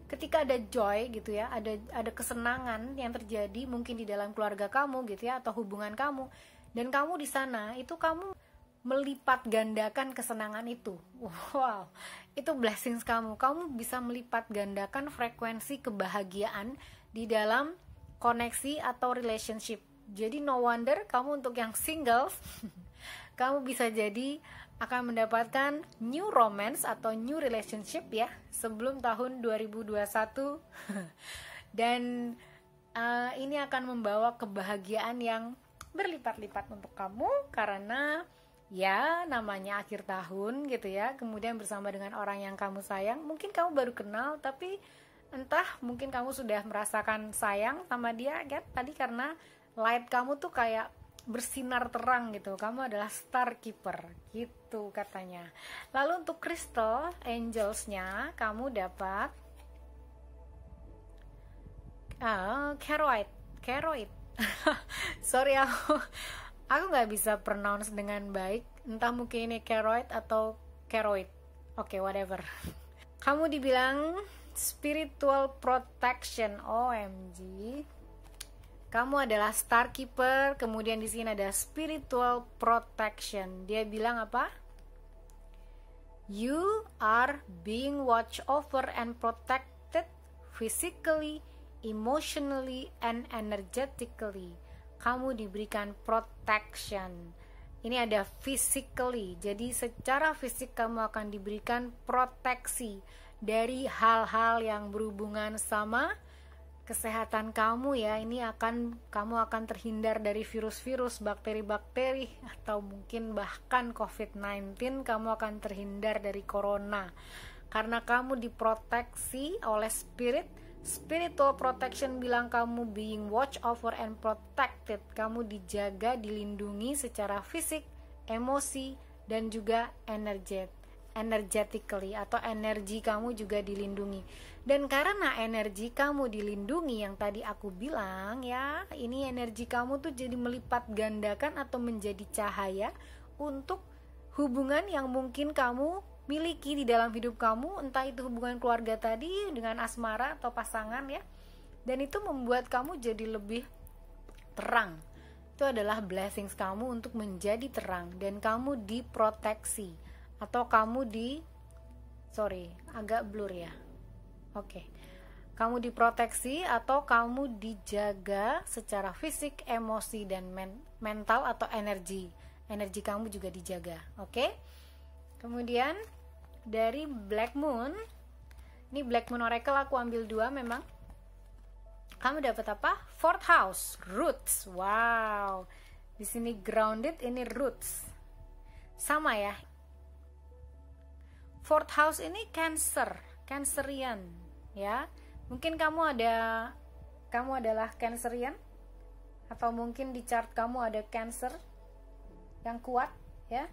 S1: ketika ada joy gitu ya, ada kesenangan yang terjadi mungkin di dalam keluarga kamu gitu ya, atau hubungan kamu, dan kamu di sana, itu kamu melipat gandakan kesenangan itu. Wow, itu blessings kamu bisa melipat gandakan frekuensi kebahagiaan di dalam koneksi atau relationship. Jadi no wonder kamu untuk yang singles Kamu bisa jadi akan mendapatkan new romance atau new relationship ya sebelum tahun 2021. Dan ini akan membawa kebahagiaan yang berlipat-lipat untuk kamu, karena ya namanya akhir tahun gitu ya. Kemudian bersama dengan orang yang kamu sayang, mungkin kamu baru kenal tapi entah mungkin kamu sudah merasakan sayang sama dia kan tadi, karena light kamu tuh kayak bersinar terang gitu. Kamu adalah star keeper gitu katanya. Lalu untuk crystal angelsnya kamu dapat Keroid. Sorry, aku nggak bisa pronounce dengan baik. Entah mungkin ini Keroid atau Keroid. Oke, whatever. Kamu dibilang spiritual protection. OMG. Kamu adalah star keeper. Kemudian di sini ada spiritual protection. Dia bilang apa? You are being watched over and protected physically, emotionally, and energetically. Kamu diberikan protection. Ini ada physically, jadi secara fisik kamu akan diberikan proteksi dari hal-hal yang berhubungan sama kesehatan kamu ya. Kamu akan terhindar dari virus-virus, bakteri-bakteri, atau mungkin bahkan COVID-19. Kamu akan terhindar dari corona karena kamu diproteksi oleh spiritual protection. Bilang kamu being watched over and protected. Kamu dijaga, dilindungi secara fisik, emosi, dan juga energetically, atau energi kamu juga dilindungi. Dan karena energi kamu dilindungi yang tadi aku bilang ya, ini energi kamu tuh jadi melipat gandakan atau menjadi cahaya untuk hubungan yang mungkin kamu miliki di dalam hidup kamu, entah itu hubungan keluarga tadi dengan asmara atau pasangan ya. Dan itu membuat kamu jadi lebih terang. Itu adalah blessings kamu untuk menjadi terang, dan kamu diproteksi atau kamu agak blur ya. Oke. Kamu diproteksi atau kamu dijaga secara fisik, emosi, dan mental atau energi. Energi kamu juga dijaga. Oke? Kemudian dari Black Moon, ini Black Moon Oracle aku ambil 2 memang. Kamu dapat apa? Fourth House, Roots. Wow. Di sini grounded, ini Roots. Sama ya. Fourth House ini Cancer, Cancerian ya. Mungkin kamu adalah Cancerian, atau mungkin di chart kamu ada Cancer yang kuat ya.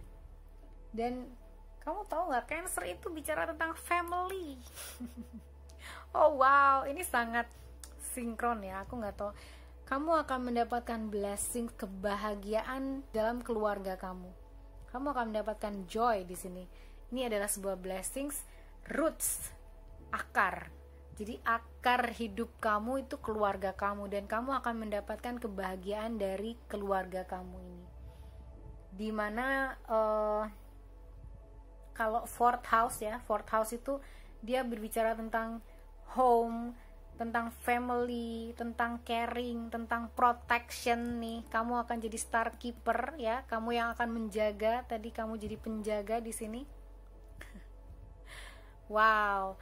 S1: Dan kamu tahu nggak, Cancer itu bicara tentang family. Oh wow, ini sangat sinkron ya. Aku nggak tahu. Kamu akan mendapatkan blessing, kebahagiaan dalam keluarga kamu. Kamu akan mendapatkan joy di sini. Ini adalah sebuah blessings, roots, akar. Jadi akar hidup kamu itu keluarga kamu, dan kamu akan mendapatkan kebahagiaan dari keluarga kamu ini. Dimana kalau fourth house ya, fourth house itu dia berbicara tentang home, tentang family, tentang caring, tentang protection nih. Kamu akan jadi star keeper ya, kamu yang akan menjaga. Tadi kamu jadi penjaga di sini. Wow.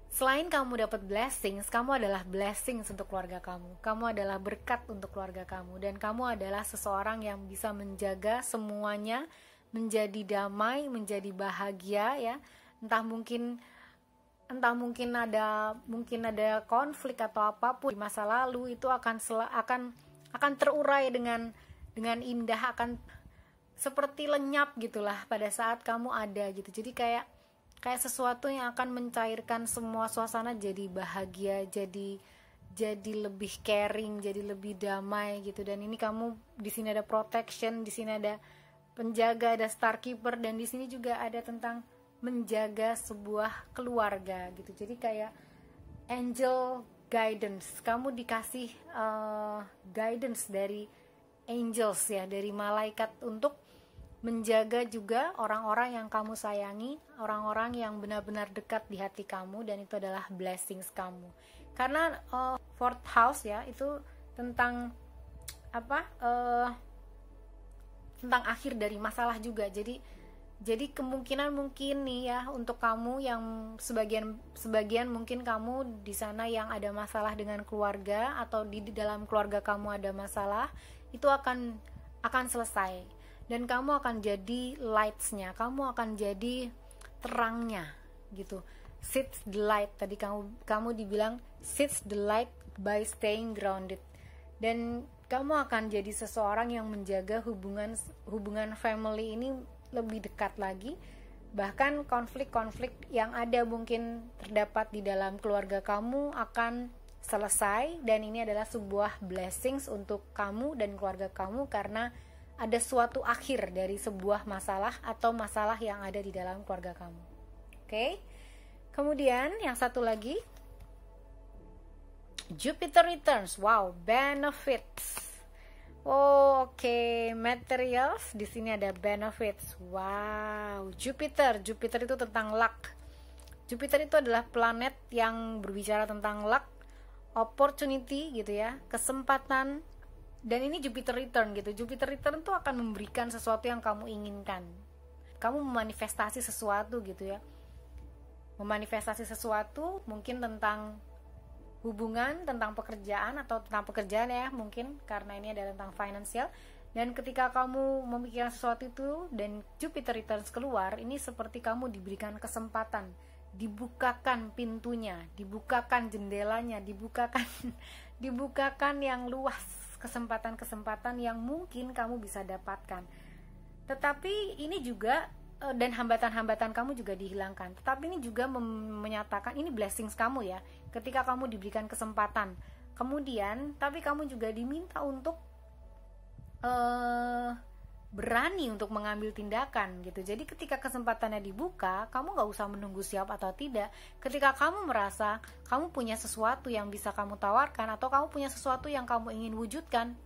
S1: Selain kamu dapat blessings, kamu adalah blessings untuk keluarga kamu. Kamu adalah berkat untuk keluarga kamu, dan kamu adalah seseorang yang bisa menjaga semuanya menjadi damai, menjadi bahagia ya. Entah mungkin ada konflik atau apapun di masa lalu, itu akan terurai dengan indah, akan seperti lenyap gitulah pada saat kamu ada gitu. Jadi kayak sesuatu yang akan mencairkan semua suasana jadi bahagia, jadi lebih caring, jadi lebih damai gitu. Dan ini kamu di sini ada protection, di sini ada penjaga, ada star keeper, dan di sini juga ada tentang menjaga sebuah keluarga gitu. Jadi kayak angel guidance, kamu dikasih guidance dari angels ya, dari malaikat untuk menjaga juga orang-orang yang kamu sayangi, orang-orang yang benar-benar dekat di hati kamu, dan itu adalah blessings kamu. Karena fourth house ya, itu tentang tentang akhir dari masalah juga. Jadi kemungkinan mungkin nih ya, untuk kamu yang sebagian mungkin kamu di sana yang ada masalah dengan keluarga, atau di dalam keluarga kamu ada masalah, itu akan selesai, dan kamu akan jadi lightsnya, kamu akan jadi terangnya gitu. Seeds the light, tadi kamu dibilang seeds the light by staying grounded, dan kamu akan jadi seseorang yang menjaga hubungan family ini lebih dekat lagi. Bahkan konflik-konflik yang ada mungkin terdapat di dalam keluarga kamu akan selesai, dan ini adalah sebuah blessings untuk kamu dan keluarga kamu, karena ada suatu akhir dari sebuah masalah atau masalah yang ada di dalam keluarga kamu. Oke? Kemudian yang satu lagi, Jupiter returns. Wow, benefits. Oke, materials, di sini ada benefits. Wow, Jupiter itu tentang luck. Jupiter itu adalah planet yang berbicara tentang luck, opportunity gitu ya, kesempatan. Dan ini Jupiter return gitu. Jupiter return tuh akan memberikan sesuatu yang kamu inginkan. Kamu memanifestasi sesuatu gitu ya. Memanifestasi sesuatu mungkin tentang hubungan, tentang pekerjaan, atau tentang pekerjaan ya mungkin, karena ini adalah tentang financial. Dan ketika kamu memikirkan sesuatu itu dan Jupiter returns keluar, ini seperti kamu diberikan kesempatan, dibukakan pintunya, dibukakan jendelanya, dibukakan yang luas, kesempatan-kesempatan yang mungkin kamu bisa dapatkan. Tetapi ini juga dan hambatan-hambatan kamu juga dihilangkan. Tetapi ini juga menyatakan ini blessings kamu ya, ketika kamu diberikan kesempatan. Kemudian tapi kamu juga diminta untuk berani untuk mengambil tindakan gitu. Jadi ketika kesempatannya dibuka, kamu gak usah menunggu siap atau tidak. Ketika kamu merasa kamu punya sesuatu yang bisa kamu tawarkan, atau kamu punya sesuatu yang kamu ingin wujudkan,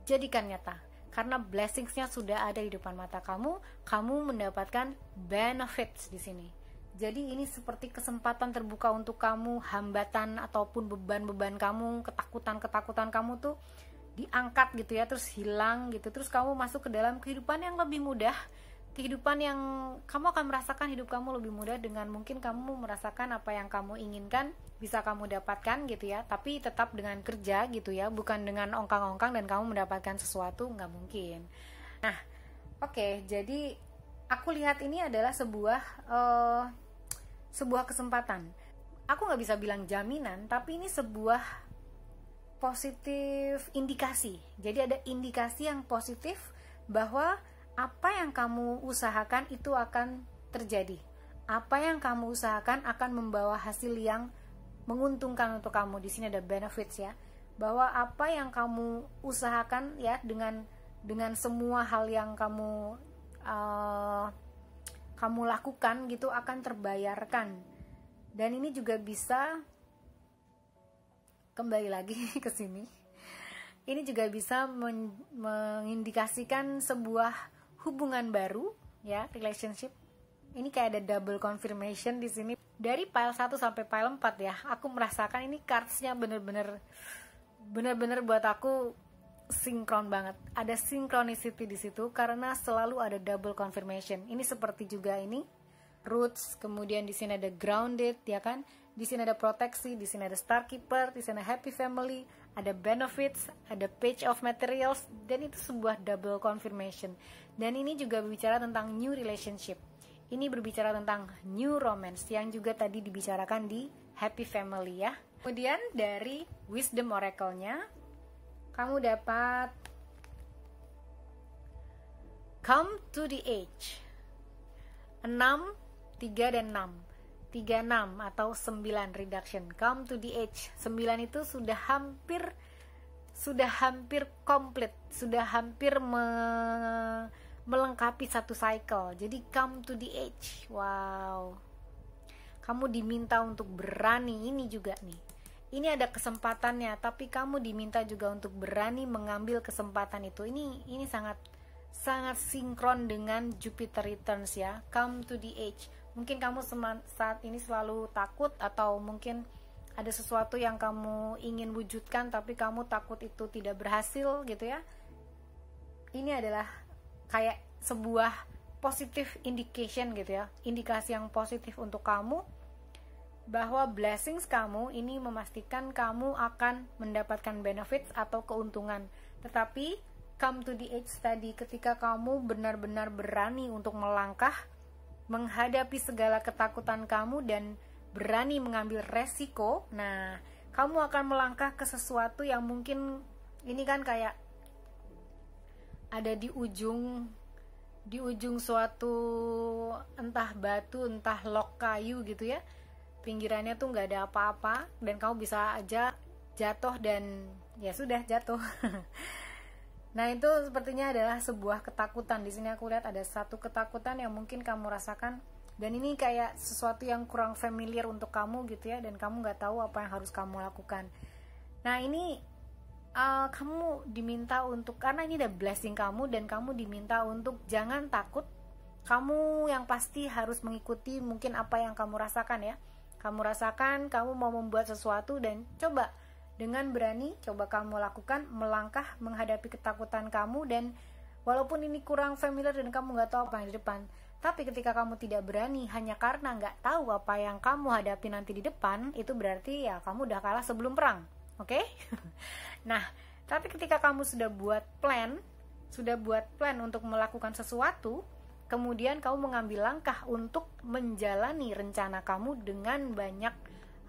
S1: jadikan nyata. Karena blessingsnya sudah ada di depan mata kamu mendapatkan benefits di sini. Jadi ini seperti kesempatan terbuka untuk kamu, hambatan ataupun beban-beban kamu, ketakutan kamu tuh diangkat gitu ya, terus hilang gitu, terus kamu masuk ke dalam kehidupan yang lebih mudah, kehidupan yang kamu akan merasakan hidup kamu lebih mudah, dengan mungkin kamu merasakan apa yang kamu inginkan bisa kamu dapatkan gitu ya, tapi tetap dengan kerja gitu ya, bukan dengan ongkang-ongkang dan kamu mendapatkan sesuatu, nggak mungkin. Nah, oke, jadi aku lihat ini adalah sebuah kesempatan. Aku nggak bisa bilang jaminan, tapi ini sebuah positif indikasi. Jadi ada indikasi yang positif bahwa apa yang kamu usahakan itu akan terjadi. Apa yang kamu usahakan akan membawa hasil yang menguntungkan untuk kamu. Di sini ada benefits ya, bahwa apa yang kamu usahakan ya, dengan semua hal yang kamu lakukan gitu akan terbayarkan. Dan ini juga bisa kembali lagi ke sini. Ini juga bisa mengindikasikan sebuah hubungan baru ya, relationship. Ini kayak ada double confirmation di sini. Dari pile 1 sampai pile 4 ya, aku merasakan ini cards-nya bener-bener buat aku sinkron banget. Ada synchronicity di situ karena selalu ada double confirmation. Ini seperti juga ini roots, kemudian di sini ada grounded ya kan. Di sini ada proteksi, di sini ada star keeper, di sini happy family, ada benefits, ada page of materials, dan itu sebuah double confirmation. Dan ini juga berbicara tentang new relationship. Ini berbicara tentang new romance yang juga tadi dibicarakan di happy family ya. Kemudian dari wisdom oracle-nya kamu dapat come to the age 6, 3 dan 6. 3, 6 atau 9 reduction. Come to the age 9 itu sudah hampir komplit, sudah hampir melengkapi satu cycle. Jadi come to the age. Wow. Kamu diminta untuk berani, ini juga nih. Ini ada kesempatannya, tapi kamu diminta juga untuk berani mengambil kesempatan itu. Ini sangat sinkron dengan Jupiter returns ya. Come to the age. Mungkin kamu saat ini selalu takut, atau mungkin ada sesuatu yang kamu ingin wujudkan tapi kamu takut itu tidak berhasil gitu ya. ini adalah kayak sebuah positive indication gitu ya, indikasi yang positif untuk kamu bahwa blessings kamu ini memastikan kamu akan mendapatkan benefits atau keuntungan. Tetapi come to the age tadi, ketika kamu benar-benar berani untuk melangkah menghadapi segala ketakutan kamu dan berani mengambil resiko, nah kamu akan melangkah ke sesuatu yang mungkin ini kan kayak ada di ujung suatu entah batu, entah log kayu gitu ya, pinggirannya tuh nggak ada apa-apa dan kamu bisa aja jatuh dan ya sudah jatuh. Nah itu sepertinya adalah sebuah ketakutan. Di sini aku lihat ada satu ketakutan yang mungkin kamu rasakan dan ini kayak sesuatu yang kurang familiar untuk kamu gitu ya, dan kamu nggak tahu apa yang harus kamu lakukan. Nah ini kamu diminta untuk, karena ini ada blessing kamu, dan kamu diminta untuk jangan takut. Kamu yang pasti harus mengikuti mungkin apa yang kamu rasakan ya. Kamu rasakan kamu mau membuat sesuatu dan coba dengan berani, coba kamu lakukan, melangkah menghadapi ketakutan kamu. Dan walaupun ini kurang familiar dan kamu nggak tahu apa yang di depan, tapi ketika kamu tidak berani hanya karena nggak tahu apa yang kamu hadapi nanti di depan, itu berarti ya kamu udah kalah sebelum perang. Oke? Nah, tapi ketika kamu sudah buat plan untuk melakukan sesuatu, kemudian kamu mengambil langkah untuk menjalani rencana kamu dengan banyak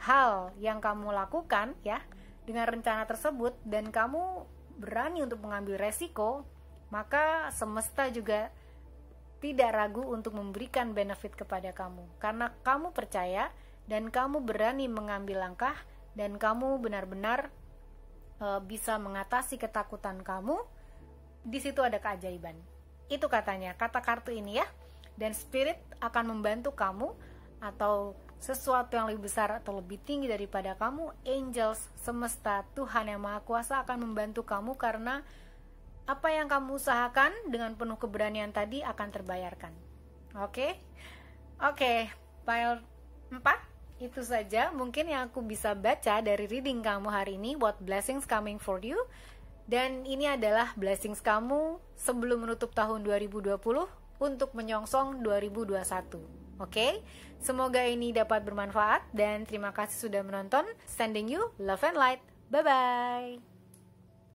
S1: hal yang kamu lakukan ya, dengan rencana tersebut, dan kamu berani untuk mengambil resiko, maka semesta juga tidak ragu untuk memberikan benefit kepada kamu, karena kamu percaya dan kamu berani mengambil langkah dan kamu benar-benar bisa mengatasi ketakutan kamu. Di situ ada keajaiban. Itu katanya, kata kartu ini ya. Dan spirit akan membantu kamu, atau sesuatu yang lebih besar atau lebih tinggi daripada kamu, angels, semesta, Tuhan yang Maha Kuasa akan membantu kamu, karena apa yang kamu usahakan dengan penuh keberanian tadi akan terbayarkan. Oke, pile 4. Itu saja mungkin yang aku bisa baca dari reading kamu hari ini, what blessings coming for you. Dan ini adalah blessings kamu sebelum menutup tahun 2020 untuk menyongsong 2021. Oke? Semoga ini dapat bermanfaat dan terima kasih sudah menonton. Sending you love and light. Bye bye.